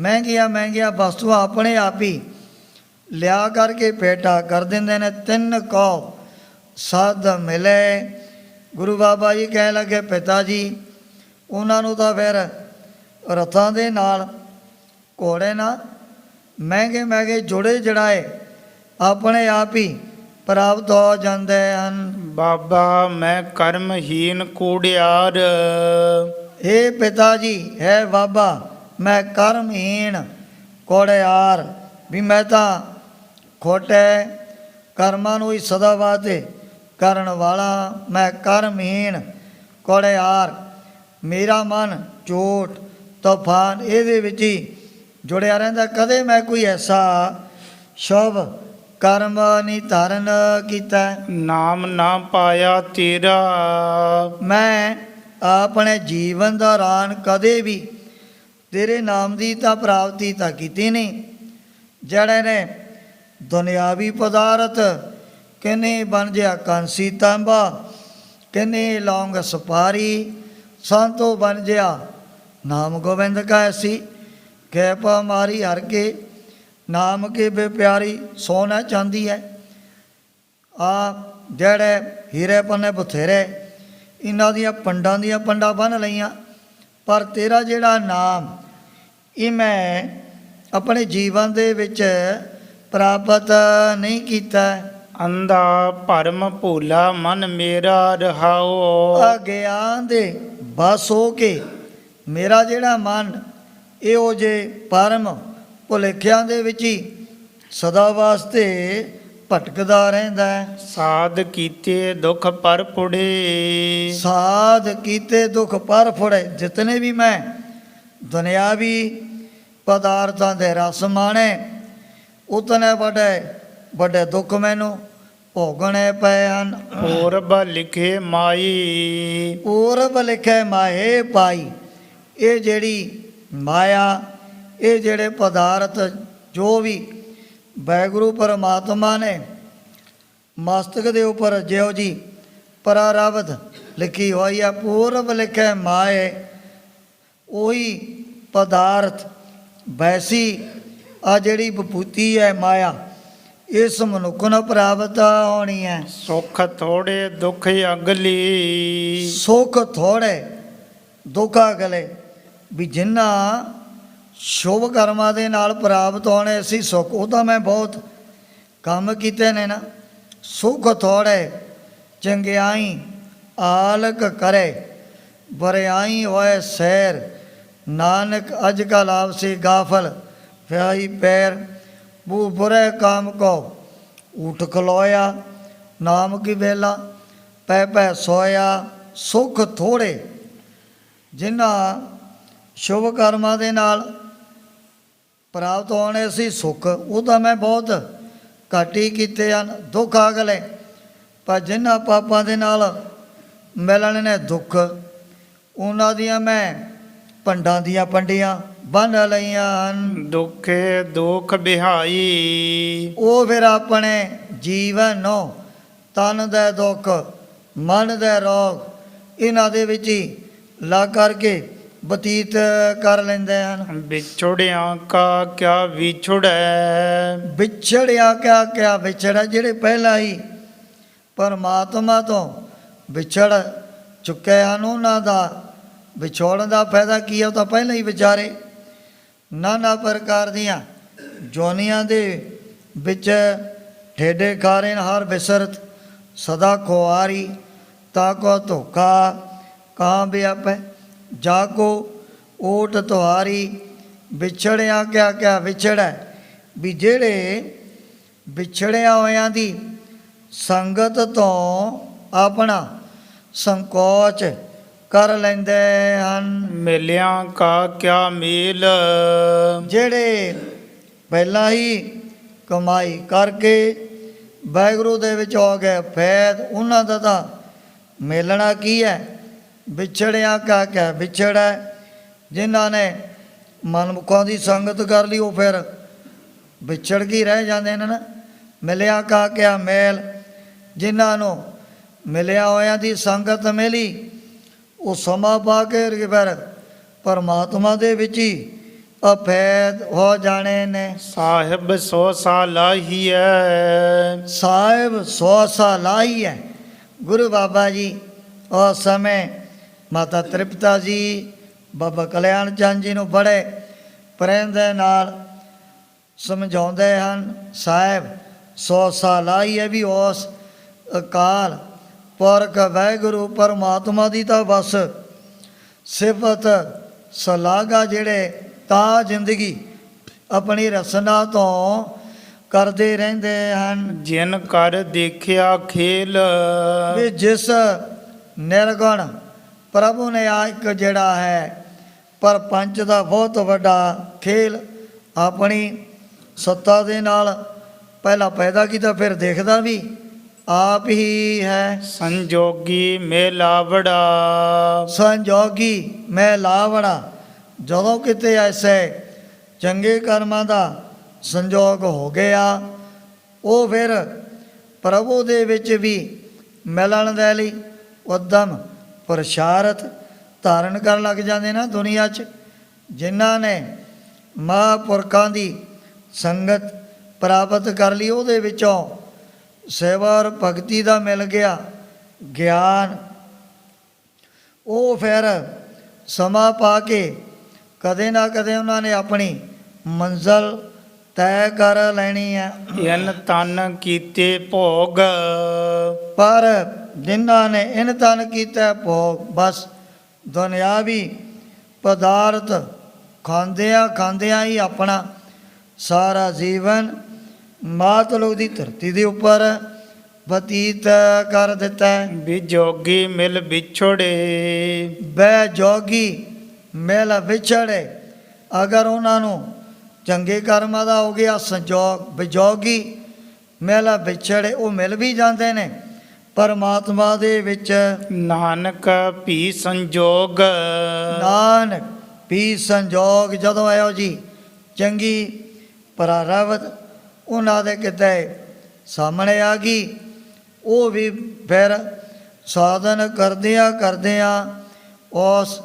[SPEAKER 2] ਮਹਿੰਗੀਆਂ ਮਹਿੰਗੀਆਂ ਵਸਤੂਆਂ ਆਪਣੇ ਆਪ ਹੀ ਲਿਆ ਕਰਕੇ ਭੇਟਾ ਕਰ ਦਿੰਦੇ ਨੇ। ਤਿੰਨ ਕੋ ਸਾਧ ਮਿਲੇ। ਗੁਰੂ ਬਾਬਾ ਜੀ ਕਹਿਣ ਲੱਗੇ, ਪਿਤਾ ਜੀ ਉਹਨਾਂ ਨੂੰ ਤਾਂ ਫਿਰ ਰਥਾਂ ਦੇ ਨਾਲ ਘੋੜੇ ਨਾਲ ਮਹਿੰਗੇ ਮਹਿੰਗੇ ਜੋੜੇ ਜੜਾਏ ਆਪਣੇ ਆਪ ਹੀ ਪ੍ਰਾਪਤ ਹੋ ਜਾਂਦੇ ਹਨ।
[SPEAKER 1] ਬਾਬਾ ਮੈਂ ਕਰਮਹੀਨ ਕੂੜਿਆਰ
[SPEAKER 2] ਹੇ ਪਿਤਾ ਜੀ, ਹੈ ਬਾਬਾ ਮੈਂ ਕਰਮਹੀਣ ਕੋੜਿਆਰ, ਵੀ ਮੈਂ ਤਾਂ ਖੋਟੇ ਕਰਮਾਂ ਨੂੰ ਹੀ ਸਦਾ ਵਾਸਤੇ ਕਰਨ ਵਾਲਾ, ਮੈਂ ਕਰਮਹੀਣ ਕੋੜਿਆਰ, ਮੇਰਾ ਮਨ ਝੂਠ ਤੂਫਾਨ ਇਹਦੇ ਵਿੱਚ ਹੀ ਜੁੜਿਆ ਰਹਿੰਦਾ। ਕਦੇ ਮੈਂ ਕੋਈ ਐਸਾ ਸ਼ੁਭ ਕਰਮ ਨਹੀਂ ਧਾਰਨ ਕੀਤਾ,
[SPEAKER 1] ਨਾਮ ਨਾ ਪਾਇਆ ਤੇਰਾ
[SPEAKER 2] ਮੈਂ ਆਪਣੇ ਜੀਵਨ ਦੌਰਾਨ ਕਦੇ ਵੀ ਤੇਰੇ ਨਾਮ ਦੀ ਤਾਂ ਪ੍ਰਾਪਤੀ ਤਾਂ ਕੀਤੀ ਨਹੀਂ। ਜਿਹੜੇ ਨੇ ਦੁਨਿਆਵੀ ਪਦਾਰਥ, ਕਿਨੇ ਬਣ ਜਿਆ ਕਾਂਸੀ ਤਾਂਬਾ, ਕਿਨੇ ਲੌਂਗ ਸੁਪਾਰੀ, ਸੰਤੋ ਬਣ ਜਿਆ ਨਾਮ ਗੋਬਿੰਦ ਕਾ ਐਸੀ ਕੈਪ ਮਾਰੀ ਹਰ ਕੇ ਨਾਮ ਕੇ ਬੇ ਪਿਆਰੀ ਸੋਨਾ ਚਾਂਦੀ ਹੈ। ਆ ਜਿਹੜੇ ਹੀਰੇ ਪੰਨੇ ਬਥੇਰੇ, ਇਹਨਾਂ ਦੀਆਂ ਪੰਡਾਂ ਦੀਆਂ ਪੰਡਾਂ ਬੰਨ੍ਹ ਲਈਆਂ, ਪਰ ਤੇਰਾ ਜਿਹੜਾ ਨਾਮ ਇਹ ਮੈਂ ਆਪਣੇ ਜੀਵਨ ਦੇ ਵਿੱਚ ਪ੍ਰਾਪਤ ਨਹੀਂ ਕੀਤਾ।
[SPEAKER 1] ਅੰਧਾ ਭਰਮ ਭੋਲਾ ਮਨ ਮੇਰਾ ਰਹਾਓ
[SPEAKER 2] ਅਗਿਆਨ ਦੇ ਬਸ ਹੋ ਕੇ ਮੇਰਾ ਜਿਹੜਾ ਮਨ ਇਹੋ ਜਿਹੇ ਭਰਮ ਭੁਲੇਖਿਆਂ ਦੇ ਵਿੱਚ ਹੀ ਸਦਾ ਵਾਸਤੇ ਭਟਕਦਾ ਰਹਿੰਦਾ ਹੈ।
[SPEAKER 1] ਸਾਧ ਕੀਤੇ ਦੁੱਖ ਪਰ ਪੁੜੇ
[SPEAKER 2] ਸਾਧ ਕੀਤੇ ਦੁੱਖ ਪਰ ਫੁੜੇ, ਜਿਤਨੇ ਵੀ ਮੈਂ ਦੁਨਿਆਵੀ ਪਦਾਰਥਾਂ ਦੇ ਰਸ ਮਾਣੇ, ਉਤਨੇ ਵੱਡੇ ਵੱਡੇ ਦੁੱਖ ਮੈਨੂੰ ਭੋਗਣੇ ਪਏ ਹਨ।
[SPEAKER 1] ਪੂਰਬ ਲਿਖੇ ਮਾਈ
[SPEAKER 2] ਪੂਰਬ ਲਿਖੇ ਮਾਏ ਪਾਈ, ਇਹ ਜਿਹੜੀ ਮਾਇਆ, ਇਹ ਜਿਹੜੇ ਪਦਾਰਥ ਜੋ ਵੀ ਵਾਹਿਗੁਰੂ ਪਰਮਾਤਮਾ ਨੇ ਮਸਤਕ ਦੇ ਉੱਪਰ ਜਿਹੋ ਜੀ ਪ੍ਰਾਰਬਧ ਲਿਖੀ ਹੋਈ ਹੈ, ਪੂਰਬ ਲਿਖੇ ਮਾਏ, ਉਹੀ ਪਦਾਰਥ ਵੈਸੀ ਆ ਜਿਹੜੀ ਵਿਭੂਤੀ ਹੈ ਮਾਇਆ, ਇਸ ਮਨੁੱਖ ਨੂੰ ਪ੍ਰਾਪਤ ਹੋਣੀ ਹੈ।
[SPEAKER 1] ਸੁਖ ਥੋੜੇ ਦੁੱਖ ਅਗਲੀ
[SPEAKER 2] ਸੁੱਖ ਥੋੜੇ ਦੁੱਖ ਅਗਲੇ, ਵੀ ਜਿਨ੍ਹਾਂ ਸ਼ੁਭ ਕਰਮਾਂ ਦੇ ਨਾਲ ਪ੍ਰਾਪਤ ਹੋਣੇ ਸੀ ਸੁੱਖ, ਉਹ ਤਾਂ ਮੈਂ ਬਹੁਤ ਕੰਮ ਕੀਤੇ ਨੇ ਨਾ। ਸੁੱਖ ਥੋੜੇ ਚੰਗਿਆਈ ਆਲਕ ਕਰੇ, ਬਰਿਆਈ ਹੋਏ ਸੈਰ, ਨਾਨਕ ਅੱਜ ਕੱਲ੍ਹ ਆਪ ਸੇ ਗਾਫਲ ਵਿਆਹੀ ਪੈਰ, बुरे काम को उठ खलोया, नाम की बेला पै पै सोया, सुख थोड़े। जिन्हां शुभ कर्मां दे नाल ਪ੍ਰਾਪਤ ਹੋਣੇ ਸੀ ਸੁੱਖ, ਉਹ ਤਾਂ ਮੈਂ ਬਹੁਤ ਘੱਟ ਹੀ ਕੀਤੇ ਹਨ। ਦੁੱਖ ਅਗਲੇ, ਪਰ ਜਿਨ੍ਹਾਂ ਪਾਪਾਂ ਦੇ ਨਾਲ ਮਿਲਣ ਨੇ ਦੁੱਖ, ਉਹਨਾਂ ਦੀਆਂ ਮੈਂ ਭੰਡਾਂ ਦੀਆਂ ਪੰਡੀਆਂ ਬੰਨ੍ਹ ਲਈਆਂ ਹਨ।
[SPEAKER 1] ਦੁਖੇ ਦੁਖ ਬਿਹਾਈ,
[SPEAKER 2] ਉਹ ਫਿਰ ਆਪਣੇ ਜੀਵਨ ਨੂੰ ਤਨ ਦੇ ਦੁੱਖ, ਮਨ ਦੇ ਰੋਗ, ਇਹਨਾਂ ਦੇ ਵਿੱਚ ਹੀ ਲਾ ਕਰਕੇ ਬਤੀਤ ਕਰ ਲੈਂਦੇ ਹਨ।
[SPEAKER 1] ਵਿਛੜਿਆਂ ਕਾ ਕਿਆ ਵਿਛੜੈ,
[SPEAKER 2] ਵਿਛੜਿਆ ਕਿਆ ਕਿਆ ਵਿਛੜਾ, ਜਿਹੜੇ ਪਹਿਲਾਂ ਹੀ ਪਰਮਾਤਮਾ ਤੋਂ ਵਿਛੜ ਚੁੱਕੇ ਹਨ, ਉਹਨਾਂ ਦਾ ਵਿਛੋੜਨ ਦਾ ਫਾਇਦਾ ਕੀ ਹੈ? ਉਹ ਤਾਂ ਪਹਿਲਾਂ ਹੀ ਵਿਚਾਰੇ ਨਾਨਾ ਪ੍ਰਕਾਰ ਦੀਆਂ ਜੋਨੀਆਂ ਦੇ ਵਿੱਚ ਠੇਡੇ ਖਾਰੇ ਹਰ ਬਿਸਰਤ ਸਦਾ ਖੁਆਰੀ, ਤਾ ਕੋ ਧੋਖਾ ਕਾਂ ਵਿਆਪੈ, ਜਾਗੋ ਓਟ ਤੁਹਾਰੀ। ਵਿਛੜਿਆ ਕਿਆ ਕਿਆ ਵਿਛੜੈ, ਵੀ ਜਿਹੜੇ ਵਿਛੜਿਆ ਹੋਇਆਂ ਦੀ ਸੰਗਤ ਤੋਂ ਆਪਣਾ ਸੰਕੋਚ ਕਰ ਲੈਂਦੇ ਹਨ।
[SPEAKER 1] ਮਿਲਿਆਂ ਕਾ ਕਿਆ ਮੇਲ,
[SPEAKER 2] ਜਿਹੜੇ ਪਹਿਲਾਂ ਹੀ ਕਮਾਈ ਕਰਕੇ ਵਾਹਿਗੁਰੂ ਦੇ ਵਿੱਚ ਹੋ ਗਏ ਫੈਦ, ਉਹਨਾਂ ਦਾ ਤਾਂ ਮੇਲਣਾ ਕੀ ਹੈ? ਵਿਛੜਿਆ ਕਾ ਕਿਆ ਵਿਛੜਾ, ਜਿਨ੍ਹਾਂ ਨੇ ਮਨਮੁਖਾਂ ਦੀ ਸੰਗਤ ਕਰ ਲਈ, ਉਹ ਫਿਰ ਵਿਛੜ ਕੇ ਰਹਿ ਜਾਂਦੇ ਨੇ ਨਾ। ਮਿਲਿਆ ਕਾ ਕਿਆ ਮੇਲ, ਜਿਨ੍ਹਾਂ ਨੂੰ ਮਿਲਿਆ ਹੋਇਆਂ ਦੀ ਸੰਗਤ ਮਿਲੀ, ਉਹ ਸਮਾਂ ਪਾ ਕੇ ਫਿਰ ਪਰਮਾਤਮਾ ਦੇ ਵਿੱਚ ਹੀ ਅਫੈਦ ਹੋ ਜਾਣੇ ਨੇ।
[SPEAKER 1] ਸਾਹਿਬ ਸੋ ਸਾਲਾਹੀਐ,
[SPEAKER 2] ਸਾਹਿਬ 100 ਸਾਲ ਲਾਈ ਹੈ। ਗੁਰੂ ਬਾਬਾ ਜੀ ਉਸ ਸਮੇਂ ਮਾਤਾ ਤ੍ਰਿਪਤਾ ਜੀ, ਬਾਬਾ ਕਲਿਆਣ ਚੰਦ ਜੀ ਨੂੰ ਬੜੇ ਪ੍ਰੇਮ ਦੇ ਨਾਲ ਸਮਝਾਉਂਦੇ ਹਨ। ਸਾਹਿਬ 100 ਸਾਲ ਆਈ ਹੈ, ਵੀ ਉਸ ਅਕਾਲ ਪੁਰਖ ਵਾਹਿਗੁਰੂ ਪਰਮਾਤਮਾ ਦੀ ਤਾਂ ਬਸ ਸਿਫਤ ਸਲਾਗਾ, ਜਿਹੜੇ ਤਾਂ ਜ਼ਿੰਦਗੀ ਆਪਣੀ ਰਸਨਾ ਤੋਂ ਕਰਦੇ ਰਹਿੰਦੇ ਹਨ।
[SPEAKER 1] ਜਿਨ ਕਰ ਦੇਖਿਆ ਖੇਲ,
[SPEAKER 2] ਵੀ ਜਿਸ ਨਿਰਗੁਣ ਪ੍ਰਭੂ ਨੇ ਆ ਇੱਕ ਜਿਹੜਾ ਹੈ ਪਰਪੰਚ ਦਾ ਬਹੁਤ ਵੱਡਾ ਖੇਲ ਆਪਣੀ ਸੱਤਾ ਦੇ ਨਾਲ ਪਹਿਲਾਂ ਪੈਦਾ ਕੀਤਾ, ਫਿਰ ਦੇਖਦਾ ਵੀ ਆਪ ਹੀ ਹੈ।
[SPEAKER 1] ਸੰਜੋਗੀ ਮੇਲਾਵੜਾ,
[SPEAKER 2] ਸੰਜੋਗੀ ਮੈਂ ਲਾਵੜਾ, ਜਦੋਂ ਕਿਤੇ ਐਸੇ ਚੰਗੇ ਕਰਮਾਂ ਦਾ ਸੰਜੋਗ ਹੋ ਗਿਆ, ਉਹ ਫਿਰ ਪ੍ਰਭੂ ਦੇ ਵਿੱਚ ਵੀ ਮਿਲਣ ਦੇ ਲਈ ਉਦਮ ਪ੍ਰਸ਼ਾਰਤ ਧਾਰਨ ਕਰਨ ਲੱਗ ਜਾਂਦੇ ਨਾ ਦੁਨੀਆ 'ਚ। ਜਿਨ੍ਹਾਂ ਨੇ ਮਹਾਂਪੁਰਖਾਂ ਦੀ ਸੰਗਤ ਪ੍ਰਾਪਤ ਕਰ ਲਈ, ਉਹਦੇ ਵਿੱਚੋਂ ਸੇਵਾ ਔਰ ਭਗਤੀ ਦਾ ਮਿਲ ਗਿਆ ਗਿਆਨ, ਉਹ ਫਿਰ ਸਮਾਂ ਪਾ ਕੇ ਕਦੇ ਨਾ ਕਦੇ ਉਹਨਾਂ ਨੇ ਆਪਣੀ ਮੰਜ਼ਲ ਤੈਅ ਕਰ ਲੈਣੀ ਹੈ।
[SPEAKER 1] ਇਨ ਤਨ ਕੀਤੇ ਭੋਗ,
[SPEAKER 2] ਪਰ ਜਿਨ੍ਹਾਂ ਨੇ ਇਨ ਤਨ ਕੀਤਾ ਭੋਗ, ਬਸ ਦੁਨਿਆਵੀ ਪਦਾਰਥ ਖਾਂਦਿਆਂ ਹੀ ਆਪਣਾ ਸਾਰਾ ਜੀਵਨ ਮਾਤਲੋਕ ਦੀ ਧਰਤੀ ਦੇ ਉੱਪਰ ਬਤੀਤ ਕਰ ਦਿੱਤਾ।
[SPEAKER 1] ਵਿਜੋਗੀ ਮਿਲ ਵਿਛੜੇ,
[SPEAKER 2] ਬੈ ਜੋਗੀ ਮਿਲ ਵਿਛੜੇ, ਅਗਰ ਉਹਨਾਂ ਨੂੰ ਚੰਗੇ ਕਰਮਾਂ ਦਾ ਹੋ ਗਿਆ ਸੰਜੋਗ, ਵਿਜੋਗੀ ਮਿਲ ਵਿਛੜੇ, ਉਹ ਮਿਲ ਵੀ ਜਾਂਦੇ ਨੇ ਪਰਮਾਤਮਾ ਦੇ ਵਿੱਚ।
[SPEAKER 1] ਨਾਨਕ ਭੀ ਸੰਜੋਗ,
[SPEAKER 2] ਨਾਨਕ ਵੀ ਸੰਜੋਗ, ਜਦੋਂ ਇਹੋ ਜੀ ਚੰਗੀ ਪ੍ਰਾਰਬਧ ਉਹਨਾਂ ਦੇ ਕਿਤੇ ਸਾਹਮਣੇ ਆ ਗਈ, ਉਹ ਵੀ ਫਿਰ ਸਾਧਨ ਕਰਦਿਆਂ ਉਸ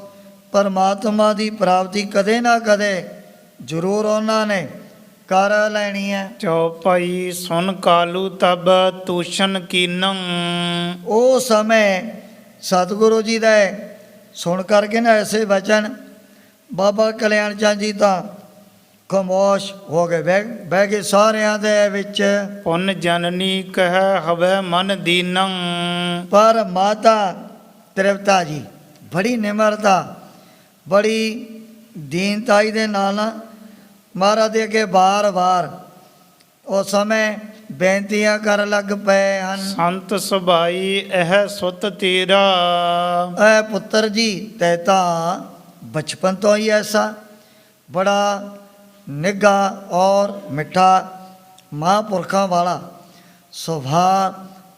[SPEAKER 2] ਪਰਮਾਤਮਾ ਦੀ ਪ੍ਰਾਪਤੀ ਕਦੇ ਨਾ ਕਦੇ ਜ਼ਰੂਰ ਉਹਨਾਂ ਨੇ ਕਰ ਲੈਣੀ ਹੈ।
[SPEAKER 1] ਚੌਪਈ ਸੁਨ ਕਾਲੂ ਤਬ ਤੂਸ਼ਨ ਕੀਨੰ,
[SPEAKER 2] ਉਹ ਸਮੇਂ ਸਤਿਗੁਰੂ ਜੀ ਦਾ ਸੁਣ ਕਰਕੇ ਨਾ ਐਸੇ ਵਚਨ, ਬਾਬਾ ਕਲਿਆਣ ਚੰਦ ਜੀ ਤਾਂ ਖਾਮੋਸ਼ ਹੋ ਗਏ, ਬਹਿ ਗਏ ਸਾਰਿਆਂ ਦੇ ਵਿੱਚ।
[SPEAKER 1] ਪੁੰਨ ਜਨਨੀ ਕਹਿ ਹਵੈ ਮਨ ਦੀਨੰ,
[SPEAKER 2] ਪਰ ਮਾਤਾ ਤ੍ਰਿਪਤਾ ਜੀ ਬੜੀ ਨਿਮਰਤਾ, ਬੜੀ ਦੀਨਤਾਈ ਦੇ ਨਾਲ ਮਹਾਰਾਜ ਦੇ ਅੱਗੇ ਵਾਰ-ਵਾਰ ਉਸ ਸਮੇਂ ਬੇਨਤੀਆਂ ਕਰਨ ਲੱਗ ਪਏ ਹਨ।
[SPEAKER 1] ਸੰਤ ਸੁਭਾਈ ਇਹ ਸੁਤ ਤੇਰਾ,
[SPEAKER 2] ਐ ਪੁੱਤਰ ਜੀ ਤੈ ਤਾਂ ਬਚਪਨ ਤੋਂ ਹੀ ਐਸਾ ਬੜਾ ਨਿੱਘਾ ਔਰ ਮਿੱਠਾ ਮਹਾਂਪੁਰਖਾਂ ਵਾਲਾ ਸੁਭਾਅ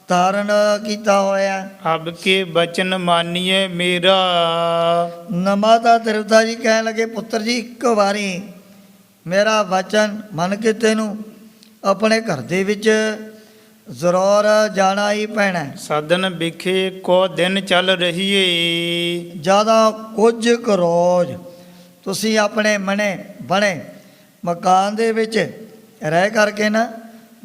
[SPEAKER 2] ਧਾਰਨ ਕੀਤਾ ਹੋਇਆ।
[SPEAKER 1] ਅਬ ਕੇ ਬਚਨ ਮਾਨੀਏ ਮੇਰਾ,
[SPEAKER 2] ਮਾਤਾ ਤ੍ਰਿਪਤਾ ਜੀ ਕਹਿਣ ਲੱਗੇ ਪੁੱਤਰ ਜੀ ਇੱਕ ਵਾਰੀ ਮੇਰਾ ਵਚਨ ਮੰਨ ਕੇ ਤੈਨੂੰ ਆਪਣੇ ਘਰ ਦੇ ਵਿੱਚ ਜ਼ਰੂਰ ਜਾਣਾ ਹੀ ਪੈਣਾ।
[SPEAKER 1] ਸਦਨ ਵਿਖੇ ਕੋ ਦਿਨ ਚੱਲ ਰਹੀਏ,
[SPEAKER 2] ਜ਼ਿਆਦਾ ਕੁਝ ਕੁ ਰੋਜ਼ ਤੁਸੀਂ ਆਪਣੇ ਬਣੇ ਮਕਾਨ ਦੇ ਵਿੱਚ ਰਹਿ ਕਰਕੇ ਨਾ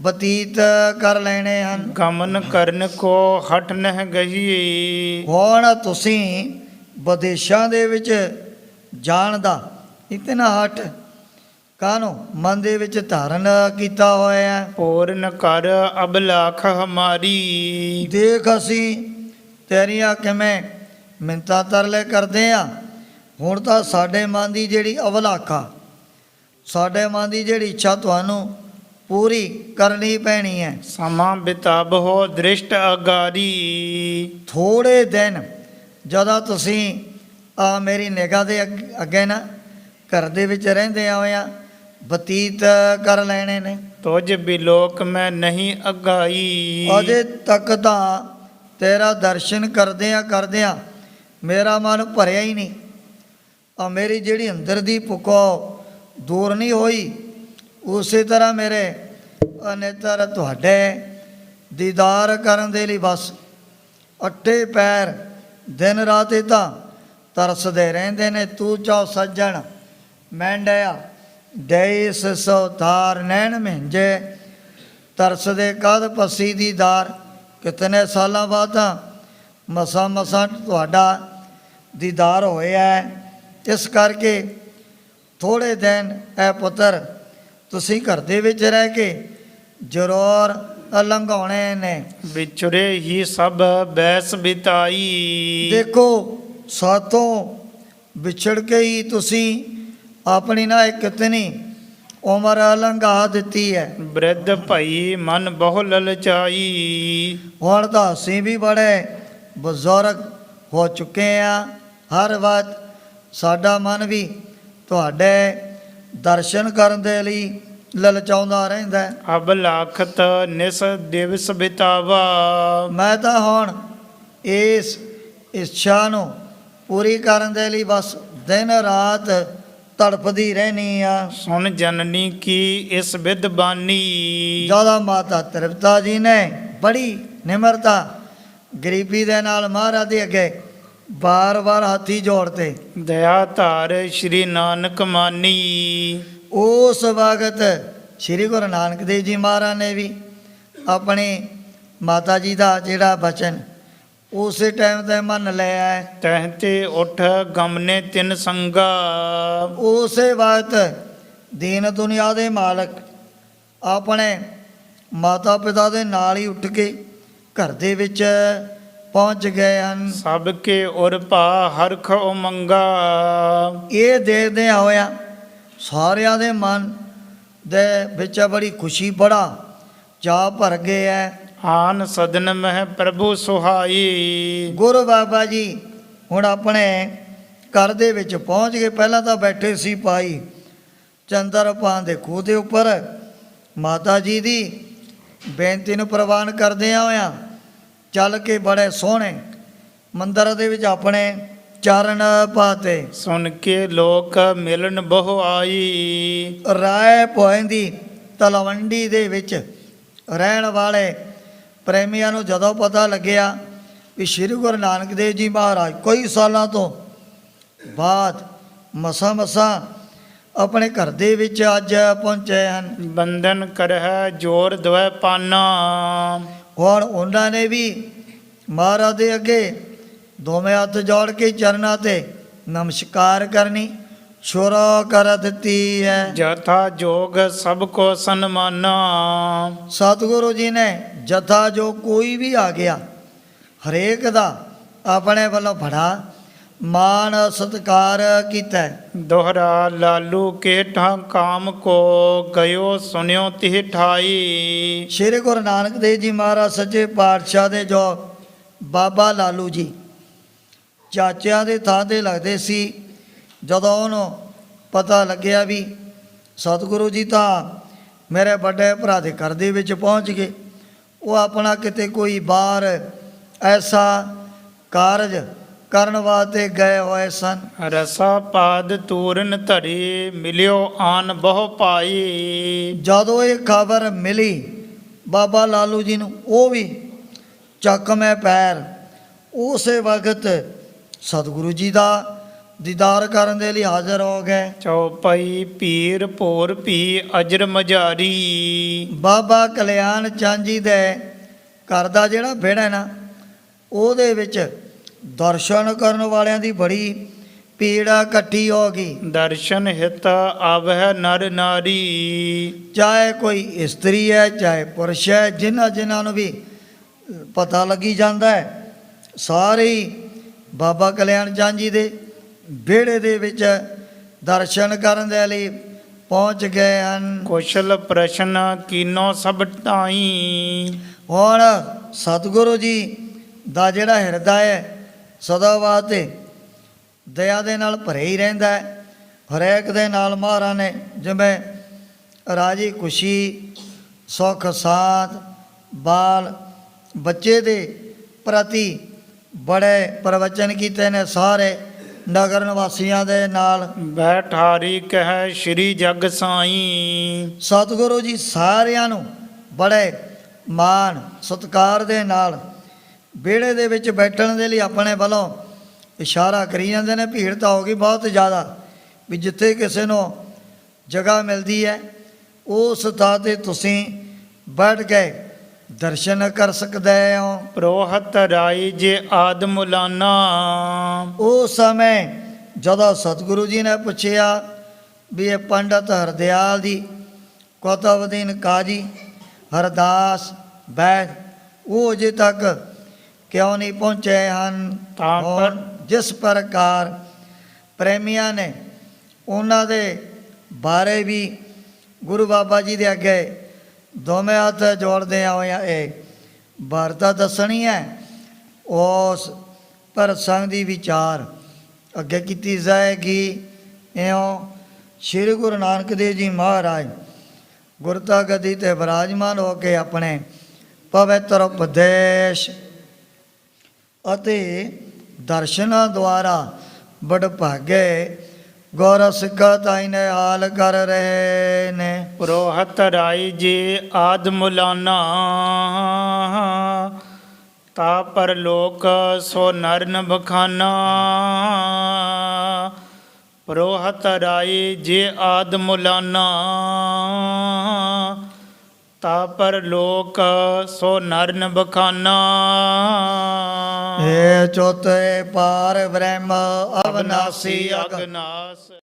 [SPEAKER 2] ਬਤੀਤ ਕਰ ਲੈਣੇ ਹਨ।
[SPEAKER 1] ਗਮਨ ਕਰਨ ਕੋ ਹਟ ਨਹਿ ਗਹੀਏ,
[SPEAKER 2] ਹੁਣ ਤੁਸੀਂ ਵਿਦੇਸ਼ਾਂ ਦੇ ਵਿੱਚ ਜਾਣ ਦਾ ਇਤਨਾ ਹਟ ਕਾਹਨੂੰ ਮਨ ਦੇ ਵਿੱਚ ਧਾਰਨ ਕੀਤਾ ਹੋਇਆ ਹੈ।
[SPEAKER 1] ਪੂਰਨ ਕਰ ਅਬਲਾਖ ਹਮਾਰੀ,
[SPEAKER 2] ਦੇਖ ਅਸੀਂ ਤੇਰੀਆਂ ਕਿਵੇਂ ਮਿੰਨਤਾਂ ਤਰਲੇ ਕਰਦੇ ਆ। ਹੁਣ ਤਾਂ ਸਾਡੇ ਮਨ ਦੀ ਜਿਹੜੀ ਅਵਲਾਖਾ, ਸਾਡੇ ਮਨ ਦੀ ਜਿਹੜੀ ਇੱਛਾ ਤੁਹਾਨੂੰ ਪੂਰੀ ਕਰਨੀ ਪੈਣੀ ਹੈ।
[SPEAKER 1] ਸਮਾਂ ਬਿਤਾਬਹੁ ਦ੍ਰਿਸ਼ਟ ਅਗਾਰੀ,
[SPEAKER 2] ਥੋੜੇ ਦਿਨ ਜਦੋਂ ਤੁਸੀਂ ਆ ਮੇਰੀ ਨਿਗਾਹ ਦੇ ਅੱਗੇ ਨਾ ਘਰ ਦੇ ਵਿੱਚ ਰਹਿੰਦੇ ਹੋਇਆ ਬਤੀਤ ਕਰ ਲੈਣੇ ਨੇ।
[SPEAKER 1] ਤੁਝ ਬਿਲੋਕ ਮੈਂ ਨਹੀਂ ਅਗਾਈ,
[SPEAKER 2] ਅਜੇ ਤੱਕ ਤਾਂ ਤੇਰਾ ਦਰਸ਼ਨ ਕਰਦਿਆਂ ਮੇਰਾ ਮਨ ਭਰਿਆ ਹੀ ਨਹੀਂ। ਆ ਮੇਰੀ ਜਿਹੜੀ ਅੰਦਰ ਦੀ ਭੁੱਖੋ ਦੂਰ ਨਹੀਂ ਹੋਈ। ਉਸੇ ਤਰ੍ਹਾਂ ਮੇਰੇ ਨੇਤਰ ਤੁਹਾਡੇ ਦੀਦਾਰ ਕਰਨ ਦੇ ਲਈ ਬਸ ਅੱਠੇ ਪੈਰ ਦਿਨ ਰਾਤ ਹੀ ਤਾਂ ਤਰਸਦੇ ਰਹਿੰਦੇ ਨੇ। ਤੂੰ ਚਾਹ ਸੱਜਣ ਮੈਂਡਿਆ ਦੇ ਸੋ ਧਾਰ ਨੈਣ ਮਹਿੰਜੇ, ਤਰਸਦੇ ਕਦ ਪਸੀ ਦੀਦਾਰ। ਕਿਤਨੇ ਸਾਲਾਂ ਬਾਅਦ ਤਾਂ ਮਸਾਂ ਤੁਹਾਡਾ ਦੀਦਾਰ ਹੋਇਆ ਹੈ। ਇਸ ਕਰਕੇ ਥੋੜ੍ਹੇ ਦਿਨ ਐ ਪੁੱਤਰ ਤੁਸੀਂ ਘਰ ਦੇ ਵਿੱਚ ਰਹਿ ਕੇ ਜ਼ਰੂਰ ਲੰਘਾਉਣੇ ਨੇ।
[SPEAKER 1] ਵਿਚਰੇ ਹੀ ਸਭ ਬੈਸ ਬਿਤਾਈ,
[SPEAKER 2] ਦੇਖੋ ਸਾਤੋਂ ਵਿਛੜ ਕੇ ਹੀ ਤੁਸੀਂ ਆਪਣੀ ਨਾ ਇੱਕ ਕਿਤਨੀ ਉਮਰ ਲੰਘਾ ਦਿੱਤੀ ਹੈ।
[SPEAKER 1] ਬ੍ਰਿਧ ਭਈ ਮਨ ਬਹੁ ਲਲਚਾਈ,
[SPEAKER 2] ਹੁਣ ਤਾਂ ਅਸੀਂ ਵੀ ਬੜੇ ਬਜ਼ੁਰਗ ਹੋ ਚੁੱਕੇ ਆ। ਹਰ ਵਕਤ ਸਾਡਾ ਮਨ ਵੀ ਤੁਹਾਡੇ ਦਰਸ਼ਨ ਕਰਨ ਦੇ ਲਈ ਲਲਚਾਉਂਦਾ ਰਹਿੰਦਾ ਹੈ।
[SPEAKER 1] ਅਬ ਲਾਖਤ ਨਿਸ ਦਿਵਸ ਬਿਤਾਵਾ,
[SPEAKER 2] ਮੈਂ ਤਾਂ ਹੁਣ ਇਸ ਇੱਛਾ ਨੂੰ ਪੂਰੀ ਕਰਨ ਦੇ ਲਈ ਬਸ ਦਿਨ ਰਾਤ ਤੜਫਦੀ ਰਹਿਣੀ ਆ।
[SPEAKER 1] ਸੁਣ ਜਨਨੀ ਕੀ ਇਸ ਵਿਦ ਬਾਨੀ,
[SPEAKER 2] ਜਦੋਂ ਮਾਤਾ ਤ੍ਰਿਪਤਾ ਜੀ ਨੇ ਬੜੀ ਨਿਮਰਤਾ ਗਰੀਬੀ ਦੇ ਨਾਲ ਮਹਾਰਾਜ ਦੇ ਅੱਗੇ ਬਾਰ-ਬਾਰ ਹੱਥੀ ਜੋੜਤੇ।
[SPEAKER 1] ਦਇਆ ਧਾਰ ਸ਼੍ਰੀ ਨਾਨਕ ਮਾਨੀ,
[SPEAKER 2] ਉਸ ਵਕਤ ਸ੍ਰੀ ਗੁਰੂ ਨਾਨਕ ਦੇਵ ਜੀ ਮਹਾਰਾਜ ਨੇ ਵੀ ਆਪਣੀ ਮਾਤਾ ਜੀ ਦਾ ਜਿਹੜਾ ਬਚਨ ਉਸੇ ਟਾਈਮ ਤੇ ਮੰਨ ਲਿਆ ਹੈ।
[SPEAKER 1] ਤਹਿ ਤੇ ਉਠ ਗਮਨੇ ਤਿਨ ਸੰਗਾ,
[SPEAKER 2] ਉਸੇ ਵਕਤ ਦੀਨ ਦੁਨੀਆ ਦੇ ਮਾਲਕ ਆਪਣੇ ਮਾਤਾ ਪਿਤਾ ਦੇ ਨਾਲ ਹੀ ਉੱਠ ਕੇ ਘਰ ਦੇ ਵਿੱਚ ਪਹੁੰਚ ਗਏ ਹਨ।
[SPEAKER 1] ਸਭ ਕੇ ਉਰ ਭਾ ਹਰਖ ਉਮੰਗਾ,
[SPEAKER 2] ਇਹ ਦੇਖਦਿਆਂ ਹੋਇਆ ਸਾਰਿਆਂ ਦੇ ਮਨ ਦੇ ਵਿੱਚ ਬੜੀ ਖੁਸ਼ੀ, ਬੜਾ ਚਾਅ ਭਰ ਗਿਆ ਹੈ।
[SPEAKER 1] ਆਨ ਸਦਨ ਮਹਿ ਪ੍ਰਭੂ ਸੁਹਾਈ,
[SPEAKER 2] ਗੁਰੂ ਬਾਬਾ ਜੀ ਹੁਣ ਆਪਣੇ ਘਰ ਦੇ ਵਿੱਚ ਪਹੁੰਚ ਗਏ। ਪਹਿਲਾਂ ਤਾਂ ਬੈਠੇ ਸੀ ਭਾਈ ਚੰਦਰਪਾਨ ਦੇ ਖੂਹ ਦੇ ਉੱਪਰ ਮਾਤਾ ਜੀ ਦੀ ਬੇਨਤੀ ਨੂੰ ਪ੍ਰਵਾਨ ਕਰਦਿਆਂ ਹੋਇਆ ਚੱਲ ਕੇ ਬੜੇ ਸੋਹਣੇ ਮੰਦਰ ਦੇ ਵਿੱਚ ਆਪਣੇ ਚਰਨ ਪਾਤੇ।
[SPEAKER 1] ਸੁਣ ਕੇ ਲੋਕ ਮਿਲਣ ਬਹੁ ਆਈ,
[SPEAKER 2] ਰਾਏ ਭੋਇੰ ਦੀ ਤਲਵੰਡੀ ਦੇ ਵਿੱਚ ਰਹਿਣ ਵਾਲੇ ਪ੍ਰੇਮੀਆਂ ਨੂੰ ਜਦੋਂ ਪਤਾ ਲੱਗਿਆ ਵੀ ਸ਼੍ਰੀ ਗੁਰੂ ਨਾਨਕ ਦੇਵ ਜੀ ਮਹਾਰਾਜ ਕਈ ਸਾਲਾਂ ਤੋਂ ਬਾਅਦ ਮਸਾਂ ਆਪਣੇ ਘਰ ਦੇ ਵਿੱਚ ਅੱਜ ਪਹੁੰਚੇ ਹਨ।
[SPEAKER 1] ਬੰਧਨ ਕਰਹਿ ਜੋਰ ਦਵੈ ਪਾਨਾ,
[SPEAKER 2] ਹੁਣ ਉਹਨਾਂ ਨੇ ਵੀ ਮਹਾਰਾਜ ਦੇ ਅੱਗੇ ਦੋਵੇਂ ਹੱਥ ਜੋੜ ਕੇ ਚਰਨਾਂ ਤੇ ਨਮਸਕਾਰ ਕਰਨੀ ਸ਼ੁਰੂ ਕਰ ਦਿੱਤੀ ਹੈ।
[SPEAKER 1] ਜਥਾ ਜੋਗ ਸਭ ਕੋ ਸਨਮਾਨਾ,
[SPEAKER 2] ਸਤਿਗੁਰੂ ਜੀ ਨੇ ਜਥਾ ਜੋ ਕੋਈ ਵੀ ਆ ਗਿਆ ਹਰੇਕ ਦਾ ਆਪਣੇ ਵੱਲੋਂ ਬੜਾ ਮਾਨ ਸਤਕਾਰ ਕੀਤਾ।
[SPEAKER 1] दोहरा लालू के ठा काम को गयो सुन्यो तिह ठाई।
[SPEAKER 2] ਸ਼੍ਰੀ ਗੁਰੂ ਨਾਨਕ ਦੇਵ ਜੀ ਮਹਾਰਾਜ ਸੱਚੇ ਪਾਤਸ਼ਾਹ ਦੇ ਜੋ ਬਾਬਾ ਲਾਲੂ ਜੀ ਚਾਚਿਆਂ ਦੇ ਥਾਂ ਤੇ ਲੱਗਦੇ ਸੀ, ਜਦੋਂ ਉਹਨੂੰ ਪਤਾ ਲੱਗਿਆ ਵੀ ਸਤਿਗੁਰੂ ਜੀ ਤਾਂ ਮੇਰੇ ਵੱਡੇ ਭਰਾ ਦੇ ਘਰ ਦੇ ਵਿੱਚ ਪਹੁੰਚ ਗਏ, ਉਹ ਆਪਣਾ ਕਿਤੇ ਕੋਈ ਬਾਹਰ ਐਸਾ ਕਾਰਜ ਕਰਨ ਵਾਸਤੇ ਗਏ ਹੋਏ ਸਨ।
[SPEAKER 1] रसा पाद तूरन धरी मिलियो आन बहु पाई।
[SPEAKER 2] ਜਦੋਂ ਇਹ ਖਬਰ ਮਿਲੀ ਬਾਬਾ ਲਾਲੂ ਜੀ ਨੂੰ, ਉਹ ਵੀ ਚੱਕਵੇਂ ਪੈਰ ਉਸੇ ਵਕਤ ਸਤਿਗੁਰੂ ਜੀ ਦਾ ਦੀਦਾਰ ਕਰਨ ਦੇ ਲਈ ਹਾਜ਼ਰ ਹੋ ਗਏ।
[SPEAKER 1] चौपाई पीर भोर भी अजर मजारी।
[SPEAKER 2] ਬਾਬਾ ਕਲਿਆਣ ਚੰਦ ਜੀ ਦੇ ਘਰ ਦਾ ਜਿਹੜਾ ਵਿਹੜਾ ਹੈ ਨਾ, ਉਹਦੇ ਵਿੱਚ ਦਰਸ਼ਨ ਕਰਨ ਵਾਲਿਆਂ ਦੀ ਬੜੀ ਭੀੜ ਇਕੱਠੀ ਹੋ ਗਈ।
[SPEAKER 1] दर्शन हित आवह नर नारी।
[SPEAKER 2] ਚਾਹੇ ਕੋਈ ਇਸਤਰੀ ਹੈ ਚਾਹੇ ਪੁਰਸ਼ ਹੈ, ਜਿਨ੍ਹਾਂ ਨੂੰ ਵੀ ਪਤਾ ਲੱਗੀ ਜਾਂਦਾ ਹੈ, ਸਾਰੇ ਹੀ ਬਾਬਾ ਕਲਿਆਣ ਚੰਦ ਜੀ ਦੇ ਵਿਹੜੇ ਦੇ ਵਿੱਚ ਦਰਸ਼ਨ ਕਰਨ ਦੇ ਲਈ ਪਹੁੰਚ ਗਏ ਹਨ।
[SPEAKER 1] कुशल प्रश्न कीनो सब ढाई।
[SPEAKER 2] ਹੁਣ ਸਤਿਗੁਰੂ ਜੀ ਦਾ ਜਿਹੜਾ ਹਿਰਦਾ ਹੈ ਸਦਾ ਵਾਸਤੇ ਦਇਆ ਦੇ ਨਾਲ ਭਰੇ ਹੀ ਰਹਿੰਦਾ ਹੈ। ਹਰੇਕ ਦੇ ਨਾਲ ਮਹਾਰਾਜ ਨੇ ਜਿਵੇਂ ਰਾਜੀ ਖੁਸ਼ੀ ਸੁੱਖ ਸਾਥ ਬਾਲ ਬੱਚੇ ਦੇ ਪ੍ਰਤੀ ਬੜੇ ਪ੍ਰਵਚਨ ਕੀਤੇ ਨੇ ਸਾਰੇ ਨਗਰ ਨਿਵਾਸੀਆਂ ਦੇ ਨਾਲ।
[SPEAKER 1] बैठारी कह श्री जग साई।
[SPEAKER 2] ਸਤਿਗੁਰੂ ਜੀ ਸਾਰਿਆਂ ਨੂੰ ਬੜੇ ਮਾਣ ਸਤਿਕਾਰ ਦੇ ਨਾਲ ਵਿਹੜੇ ਦੇ ਵਿੱਚ ਬੈਠਣ ਦੇ ਲਈ ਆਪਣੇ ਵੱਲੋਂ ਇਸ਼ਾਰਾ ਕਰੀ ਜਾਂਦੇ ਨੇ। ਭੀੜ ਤਾਂ ਹੋ ਗਈ ਬਹੁਤ ਜ਼ਿਆਦਾ, ਵੀ ਜਿੱਥੇ ਕਿਸੇ ਨੂੰ ਜਗ੍ਹਾ ਮਿਲਦੀ ਹੈ ਉਸ ਥਾਂ 'ਤੇ ਤੁਸੀਂ ਬੈਠ ਕੇ ਦਰਸ਼ਨ ਕਰ ਸਕਦੇ ਹੋ।
[SPEAKER 1] प्रोहत राई जे आद मुलाना।
[SPEAKER 2] ਉਸ ਸਮੇਂ ਜਦੋਂ ਸਤਿਗੁਰੂ ਜੀ ਨੇ ਪੁੱਛਿਆ ਵੀ ਇਹ ਪੰਡਤ ਹਰਦਿਆਲ ਦੀ ਕੁਤਬਦੀਨ ਕਾਜੀ ਹਰਦਾਸ ਬੈਦ ਉਹ ਅਜੇ ਤੱਕ ਕਿਉਂ ਨਹੀਂ ਪਹੁੰਚੇ ਹਨ।
[SPEAKER 1] ਤਾਂ ਪਰ-
[SPEAKER 2] ਹੁਣ ਜਿਸ ਪ੍ਰਕਾਰ ਪ੍ਰੇਮੀਆਂ ਨੇ ਉਹਨਾਂ ਦੇ ਬਾਰੇ ਵੀ ਗੁਰੂ ਬਾਬਾ ਜੀ ਦੇ ਅੱਗੇ ਦੋਵੇਂ ਹੱਥ ਜੋੜਦੇ ਹੋਇਆ ਇਹ ਵਾਰਤਾ ਦੱਸਣੀ ਹੈ, ਉਸ ਪ੍ਰਸੰਗ ਦੀ ਵਿਚਾਰ ਅੱਗੇ ਕੀਤੀ ਜਾਏਗੀ। ਇਉਂ ਸ਼੍ਰੀ ਗੁਰੂ ਨਾਨਕ ਦੇਵ ਜੀ ਮਹਾਰਾਜ ਗੁਰਤਾ ਗੱਦੀ ਤੇ ਵਿਰਾਜਮਾਨ ਹੋ ਕੇ ਆਪਣੇ ਪਵਿੱਤਰ ਉਪਦੇਸ਼ ਅਤੇ ਦਰਸ਼ਨਾਂ ਦੁਆਰਾ ਵਡਭਾਗੇ ਗੁਰ ਸਿੱਖਾਂ ਤਾਈਨੇ ਹਾਲ ਕਰ ਰਹੇ ਨੇ।
[SPEAKER 1] प्रोहत राई जे आद मुलाना। ता पर लोक सो नर न बखाना। प्रोहत राई जे आद मुलाना। ता पर लोक सो नर न बखाना।
[SPEAKER 2] ਇਹ ਚੌਥੇ ਪਾਰ ਬ੍ਰਹਮ ਅਵਨਾਸੀ ਅਗ
[SPEAKER 1] अगनास।